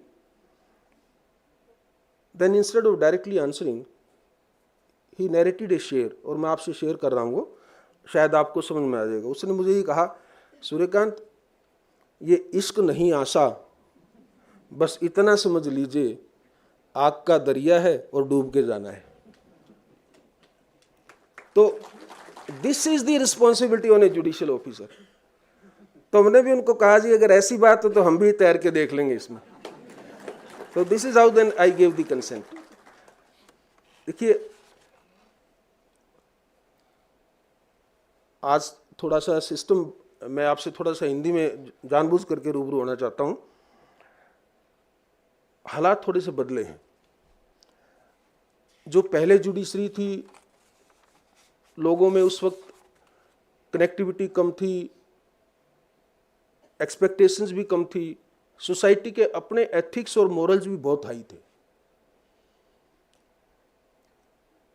Then instead of directly answering, he narrated a शेर और मैं आपसे share कर रहा हूँ वो शायद आपको समझ में आ जाएगा. उसने मुझे ये कहा, सूर्यकांत, ये इश्क नहीं आशा, बस इतना समझ लीजिए आग का दरिया है और डूब के जाना है. तो this is the responsibility on a judicial officer. तो हमने भी उनको कहा जी अगर ऐसी बात हो तो हम भी तैर के देख लेंगे इसमें. तो this is how then I give the consent. देखिए, आज थोड़ा सा सिस्टम मैं आपसे थोड़ा सा हिंदी में जानबूझ करके रूबरू होना चाहता हूं. हालात थोड़े से बदले हैं. जो पहले जुडिशरी थी, लोगों में उस वक्त कनेक्टिविटी कम थी, एक्सपेक्टेशंस भी कम थी, सोसाइटी के अपने एथिक्स और मोरल्स भी बहुत हाई थे.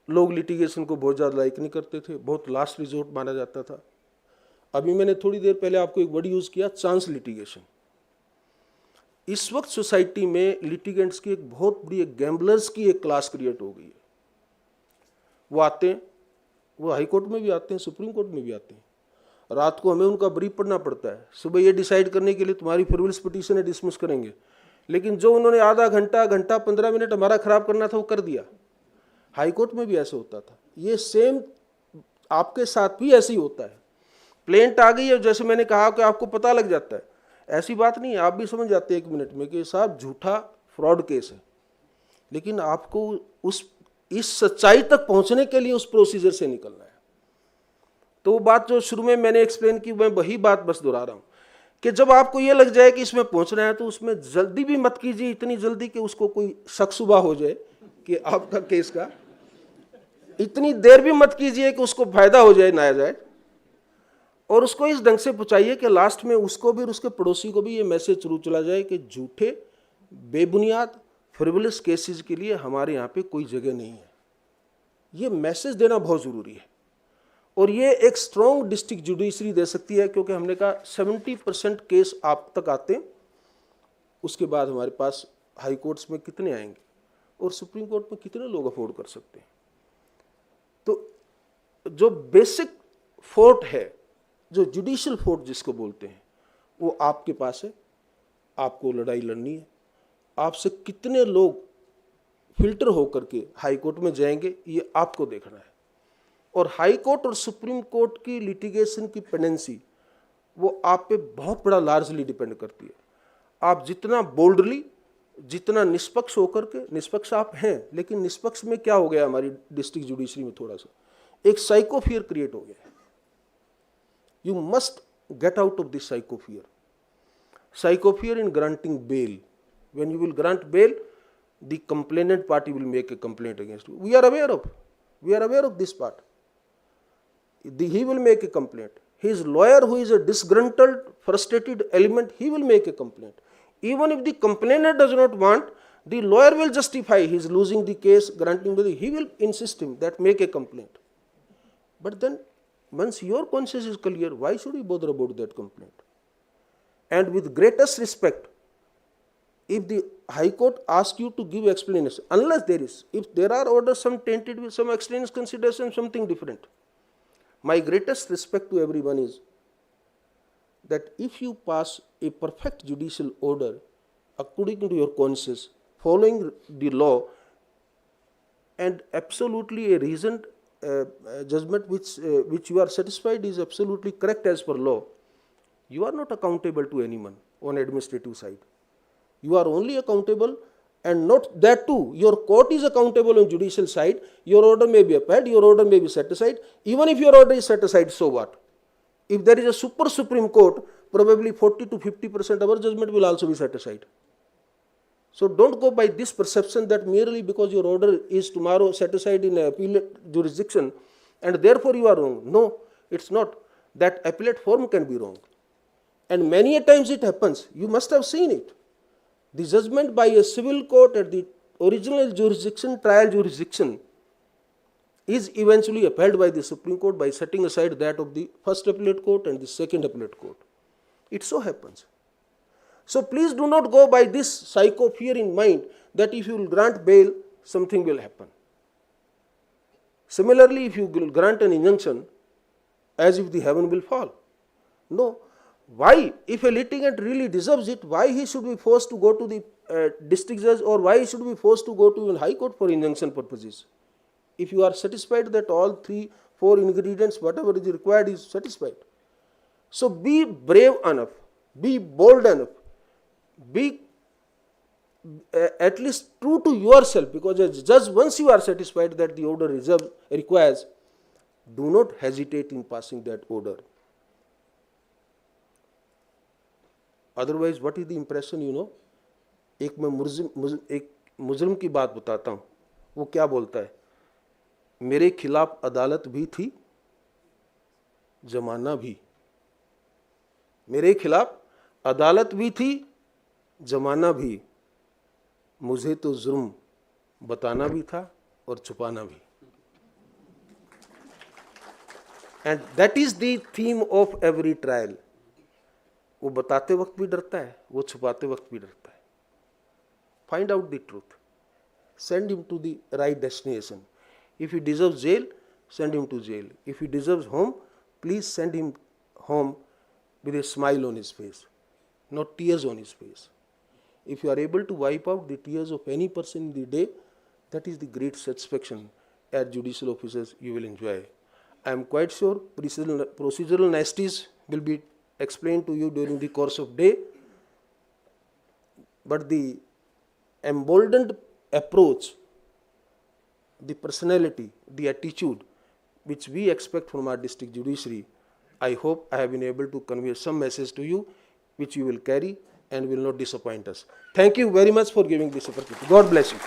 लोग लिटिगेशन को बहुत ज़्यादा लाइक नहीं करते थे, बहुत लास्ट रिजोर्ट माना जाता था. अभी मैंने थोड़ी देर पहले आपको एक वर्ड यूज़ किया, चांस लिटिगेशन. इस वक्त सोसाइटी में लिटिगेंट्स की एक बहुत बड़ी गैम्बलर्स की एक क्लास क्रिएट हो गई है। वो आते हैं, वो हाई कोर्ट में भी आते हैं, सुप्रीम कोर्ट में भी आते हैं, रात को हमें उनका ब्रीफ पढ़ना पड़ता है, सुबह ये डिसाइड करने के लिए तुम्हारी फ्रिवोलस पिटीशन है, डिसमिस करेंगे, लेकिन जो उन्होंने आधा घंटा, घंटा 15 मिनट हमारा खराब करना था वो कर दिया। हाई कोर्ट में भी ऐसे होता था, ये सेम आपके साथ भी ऐसे ही होता है। प्लेंट आ गई है, जैसे मैंने कहा कि आपको पता लग जाता है, ऐसी बात नहीं है, आप भी समझ जाते हैं 1 मिनट में कि साहब झूठा फ्रॉड केस है, लेकिन आपको इस सच्चाई तक पहुंचने के लिए उस प्रोसीजर से निकलना है। तो वो बात जो शुरू में मैंने एक्सप्लेन की, मैं वही बात बस दोहरा रहा हूं कि जब आपको ये लग जाए कि इसमें पहुंचना है तो उसमें जल्दी भी मत कीजिए, इतनी जल्दी कि उसको कोई शक शुबा हो जाए कि आपका केस का, इतनी देर भी मत कीजिए कि उसको फायदा हो जाए नाजायज, और उसको इस ढंग से पहुंचाइए कि लास्ट में उसको भी और उसके पड़ोसी को भी ये मैसेज जरूर चला जाए कि झूठे बेबुनियाद फ्रिवोलस केसेस के लिए हमारे यहाँ पे कोई जगह नहीं है। ये मैसेज देना बहुत ज़रूरी है, और ये एक स्ट्रॉन्ग डिस्ट्रिक्ट जुडिशरी दे सकती है, क्योंकि हमने कहा 70% केस आप तक आते हैं, उसके बाद हमारे पास हाई कोर्ट्स में कितने आएंगे और सुप्रीम कोर्ट में कितने लोग अफोर्ड कर सकते हैं। तो जो बेसिक फोर्ट है, जो जुडिशियल फोर्ट जिसको बोलते हैं, वो आपके पास है। आपको लड़ाई लड़नी है, आपसे कितने लोग फिल्टर होकर के हाई कोर्ट में जाएंगे ये आपको देखना है। और हाई कोर्ट और सुप्रीम कोर्ट की लिटिगेशन की पेंडेंसी वो आप पे बहुत बड़ा लार्जली डिपेंड करती है। आप जितना बोल्डली, जितना निष्पक्ष होकर के, निष्पक्ष आप हैं, लेकिन निष्पक्ष में क्या हो गया हमारी डिस्ट्रिक्ट जुडिशरी में, थोड़ा सा एक साइकोफियर क्रिएट हो गया है। You must get out of this psycho fear. Psycho fear in granting bail, when you will grant bail, the complainant party will make a complaint against you. We are aware of this part. He will make a complaint. His lawyer, who is a disgruntled, frustrated element, he will make a complaint. Even if the complainant does not want, the lawyer will justify his losing the case, granting bail. He will insist him that make a complaint. But then, once your conscience is clear, why should you bother about that complaint? And with greatest respect, if the High Court asks you to give explanation, unless there is, if there are orders some tainted with some extraneous consideration, something different. My greatest respect to everyone is that if you pass a perfect judicial order according to your conscience, following the law, and absolutely a reasoned judgment which you are satisfied is absolutely correct as per law, you are not accountable to anyone on administrative side. You are only accountable, and not that too, your court is accountable on judicial side. Your order may be upheld, your order may be set aside. Even if your order is set aside, so what? If there is a Supreme Court, probably 40 to 50% of our judgment will also be set aside. So don't go by this perception that merely because your order is tomorrow set aside in appellate jurisdiction and therefore you are wrong. No, it's not. That appellate form can be wrong. And many a times it happens. You must have seen it. The judgment by a civil court at the original jurisdiction, trial jurisdiction, is eventually upheld by the Supreme Court by setting aside that of the first appellate court and the second appellate court. It so happens. So please do not go by this psycho fear in mind that if you will grant bail, something will happen. Similarly, if you will grant an injunction, as if the heaven will fall. No. Why? If a litigant really deserves it, why he should be forced to go to the district judge, or why he should be forced to go to even high court for injunction purposes? If you are satisfied that all 3, 4 ingredients, whatever is required is satisfied. So be brave enough, be bold enough, be at least true to yourself, because as judge, once you are satisfied that the order requires, do not hesitate in passing that order. Otherwise, what is the impression, you know? एक मुजरिम की बात बताता हूँ, वो क्या बोलता है, मेरे खिलाफ अदालत भी थी, जमाना भी, मेरे खिलाफ अदालत भी थी, जमाना भी, मुझे तो जुर्म बताना भी था और छुपाना भी. And that is the theme of every trial. वो बताते वक्त भी डरता है, वो छुपाते वक्त भी डरता है. Find out the truth. Send him to the right destination. If he deserves jail, send him to jail. If he deserves home, please send him home with a smile on his face, not tears on his face. If you are able to wipe out the tears of any person in the day, that is the great satisfaction as judicial officers you will enjoy. I am quite sure procedural niceties will be explained to you during the course of day, but the emboldened approach, the personality, the attitude which we expect from our district judiciary, I hope I have been able to convey some message to you which you will carry and will not disappoint us. Thank you very much for giving this opportunity. God bless you.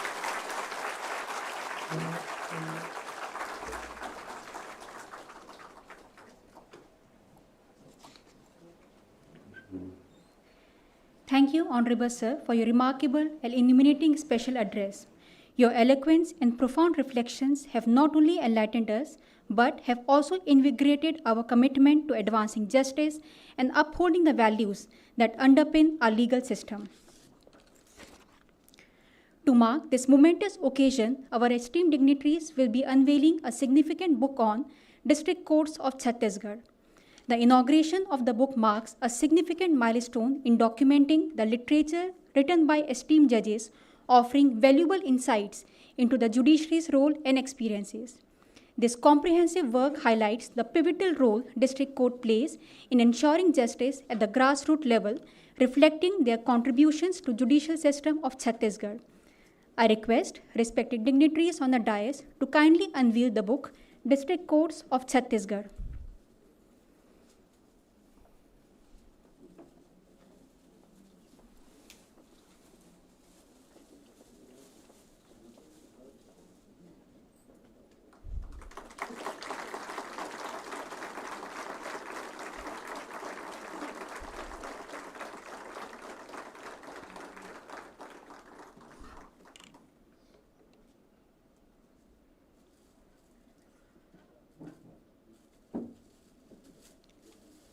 Thank you, Honorable Sir, for your remarkable and illuminating special address. Your eloquence and profound reflections have not only enlightened us, but have also invigorated our commitment to advancing justice and upholding the values that underpin our legal system. To mark this momentous occasion, our esteemed dignitaries will be unveiling a significant book on District Courts of Chhattisgarh. The inauguration of the book marks a significant milestone in documenting the literature written by esteemed judges, offering valuable insights into the judiciary's role and experiences. This comprehensive work highlights the pivotal role district court plays in ensuring justice at the grassroots level, reflecting their contributions to judicial system of Chhattisgarh. I request respected dignitaries on the dais to kindly unveil the book District Courts of Chhattisgarh.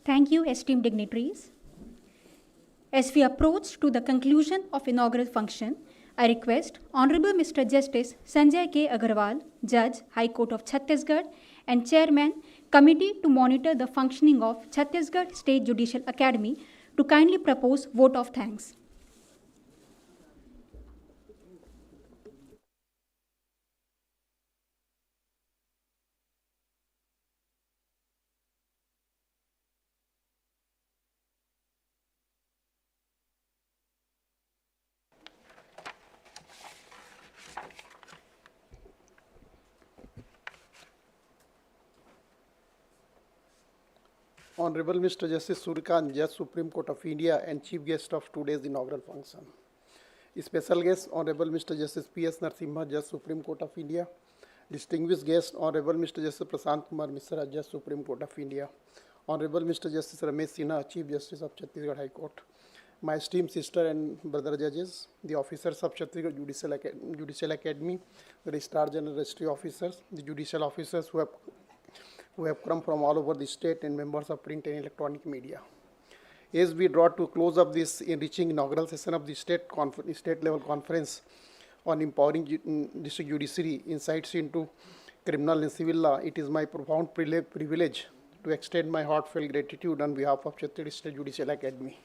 Thank you, esteemed dignitaries. As we approach to the conclusion of inaugural function, I request Honorable Mr. Justice Sanjay K. Agarwal, Judge, High Court of Chhattisgarh, and Chairman, Committee to Monitor the Functioning of Chhattisgarh State Judicial Academy, to kindly propose vote of thanks. Honorable Mr. Justice Surya, Judge Supreme Court of India and Chief Guest of today's inaugural function. Special guest, Honorable Mr. Justice P.S. Narasimha, Judge Supreme Court of India. Distinguished guest, Honorable Mr. Justice Prashant Kumar Mishra, Judge Supreme Court of India. Honorable Mr. Justice Ramesh Sinha, Chief Justice of Chhattisgarh High Court. My esteemed sister and brother judges, the officers of Chhattisgarh Judicial Academy, the Registrar General Registry officers, the judicial officers who have come from all over the state, and members of print and electronic media. As we draw to close of this enriching inaugural session of the state level conference on empowering district judiciary insights into criminal and civil law, it is my profound privilege to extend my heartfelt gratitude on behalf of Chhattisgarh State Judicial Academy.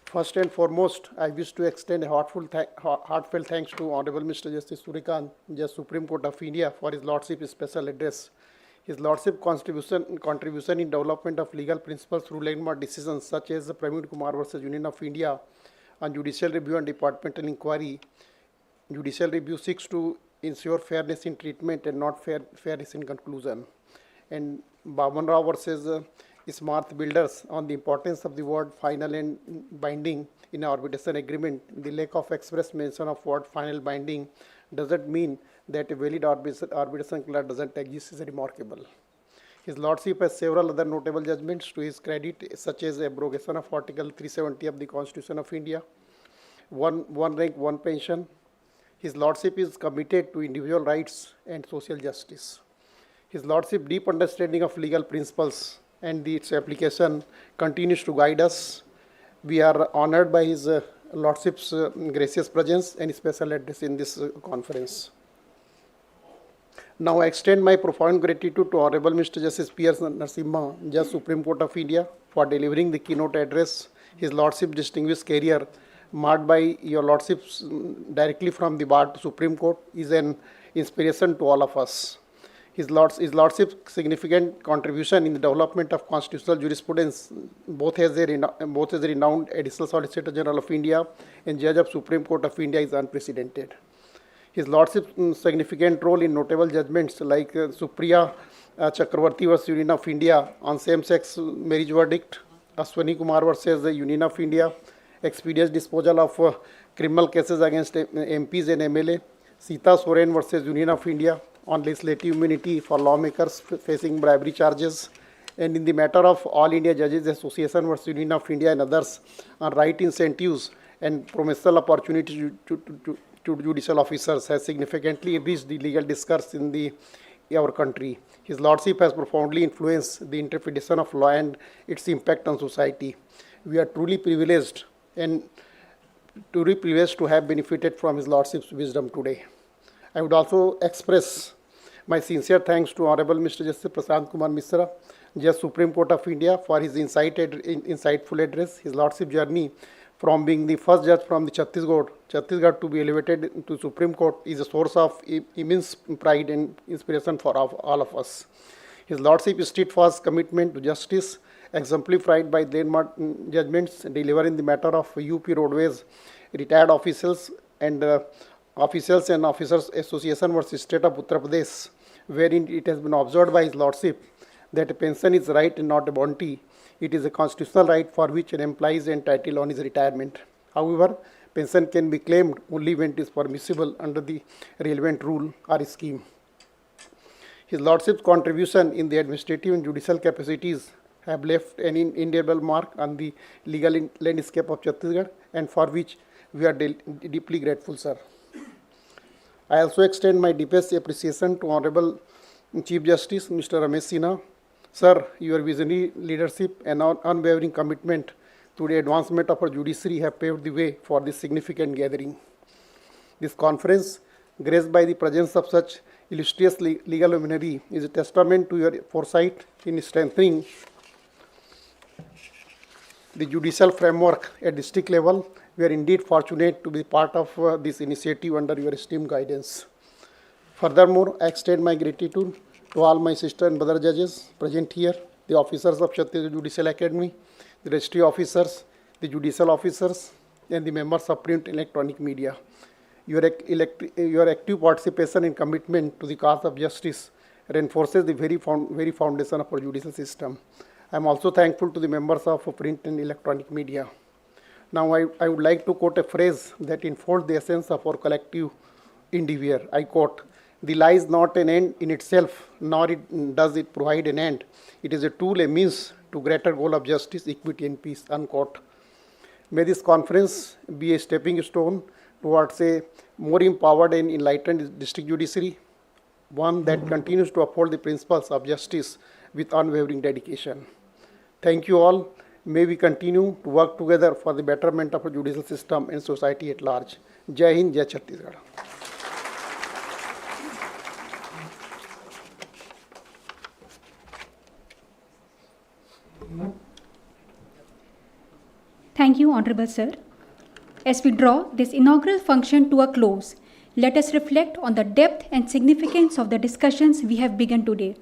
First and foremost, I wish to extend a heartfelt thanks to Honorable Mr. Justice Surya, Judge Supreme Court of India, for his Lordship's special address. His Lordship's contribution in development of legal principles through landmark decisions such as the Kumar versus Union of India on judicial review and departmental inquiry. Judicial review seeks to ensure fairness in treatment and not fairness in conclusion. And Baban Rao versus Smart Builders on the importance of the word final and binding in arbitration agreement. The lack of express mention of word final binding doesn't mean that a valid arbitration clause doesn't exist is remarkable. His Lordship has several other notable judgments to his credit, such as abrogation of Article 370 of the Constitution of India, one rank, one pension. His Lordship is committed to individual rights and social justice. His Lordship deep understanding of legal principles and its application continues to guide us. We are honored by His Lordship's gracious presence and special address in this conference. Now I extend my profound gratitude to Honorable Mr. Justice P.S. Narasimha, Judge Supreme Court of India, for delivering the keynote address. His Lordship's distinguished career, marked by your Lordships directly from the bar to Supreme Court, is an inspiration to all of us. His Lordship's significant contribution in the development of constitutional jurisprudence, both as a renowned Additional Solicitor General of India and Judge of Supreme Court of India, is unprecedented. His Lordship's significant role in notable judgments like Supriya Chakravarti vs. Union of India on same-sex marriage verdict, Ashwani Kumar vs. the Union of India, expeditious disposal of criminal cases against MPs and MLA, Sita Soren vs. Union of India on legislative immunity for lawmakers facing bribery charges, and in the matter of All India Judges Association vs. Union of India and others on right incentives and promisal opportunities to judicial officers, has significantly enriched the legal discourse in our country. His Lordship has profoundly influenced the interpretation of law and its impact on society. We are truly privileged to have benefited from His Lordship's wisdom today. I would also express my sincere thanks to Honorable Mr. Justice Prashant Kumar Mishra, Judge Supreme Court of India, for his insightful address. His Lordship journey from being the first judge from the Chhattisgarh to be elevated to Supreme Court is a source of immense pride and inspiration for all of us. His Lordship's steadfast commitment to justice, exemplified by landmark judgments delivered in the matter of UP Roadways, retired officials and Officers Association vs. State of Uttar Pradesh, wherein it has been observed by His Lordship that a pension is right and not a bounty. It is a constitutional right for which an employee is entitled on his retirement. However, pension can be claimed only when it is permissible under the relevant rule or scheme. His Lordship's contribution in the administrative and judicial capacities have left an indelible mark on the legal landscape of Chhattisgarh, and for which we are deeply grateful, sir. I also extend my deepest appreciation to Honorable Chief Justice Mr. Ramesh Sinha. Sir, your visionary leadership and unwavering commitment to the advancement of our judiciary have paved the way for this significant gathering. This conference, graced by the presence of such illustrious legal luminary, is a testament to your foresight in strengthening the judicial framework at district level. We are indeed fortunate to be part of this initiative under your esteemed guidance. Furthermore, I extend my gratitude to all my sister and brother judges present here, the officers of Chhattisgarh Judicial Academy, the registry officers, the judicial officers, and the members of print and electronic media. Your active participation and commitment to the cause of justice reinforces the very foundation of our judicial system. I am also thankful to the members of print and electronic media. Now, I would like to quote a phrase that enfolds the essence of our collective endeavor. I quote, "The law is not an end in itself, nor does it provide an end. It is a tool, a means to greater goal of justice, equity, and peace," unquote. May this conference be a stepping stone towards a more empowered and enlightened district judiciary, one that continues to uphold the principles of justice with unwavering dedication. Thank you all. May we continue to work together for the betterment of our judicial system and society at large. Jai Hind, Jai Chhattisgarh. Thank you, Honorable Sir. As we draw this inaugural function to a close, let us reflect on the depth and significance of the discussions we have begun today.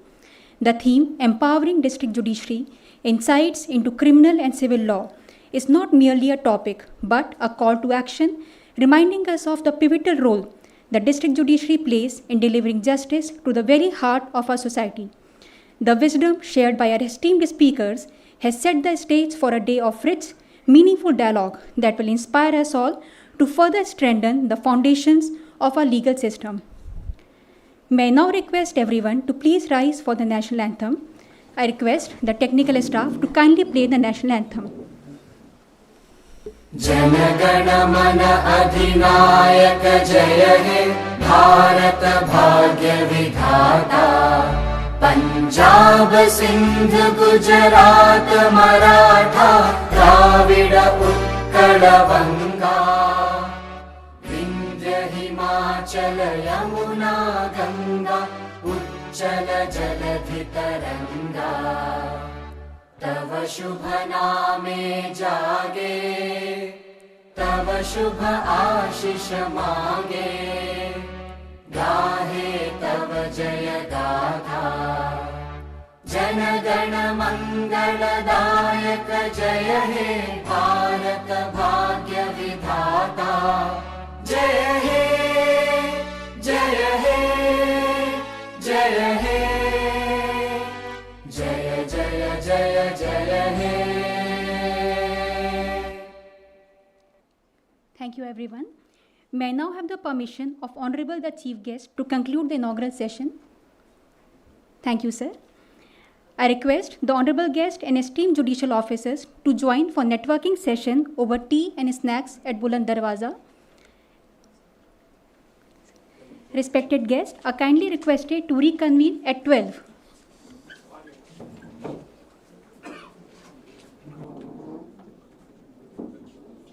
The theme, Empowering District Judiciary, Insights into Criminal and Civil Law, is not merely a topic, but a call to action, reminding us of the pivotal role the district judiciary plays in delivering justice to the very heart of our society. The wisdom shared by our esteemed speakers has set the stage for a day of rich, meaningful dialogue that will inspire us all to further strengthen the foundations of our legal system. May I now request everyone to please rise for the national anthem. I request the technical staff to kindly play the national anthem. जनगण मन अधिनायक जय हे भारत भाग्य विधाता पंजाब सिंध गुजरात मराठा द्राविड उत्कल बंगा विंध्य हिमाचल यमुना गंगा उच्चल जलधि तरंगा तव शुभ नामे जागे तव शुभ आशीष मांगे गाहे तव जय गाथा जन गण मंगलदायक जय हे भारत भाग्य विधाता जय हे जय हे जय हे जय जय जय जय हे. Thank you, everyone. May I now have the permission of Honorable the Chief Guest to conclude the inaugural session? Thank you, sir. I request the Honorable Guest and esteemed judicial officers to join for networking session over tea and snacks at Buland Darwaza. Respected guests are kindly requested to reconvene at 12.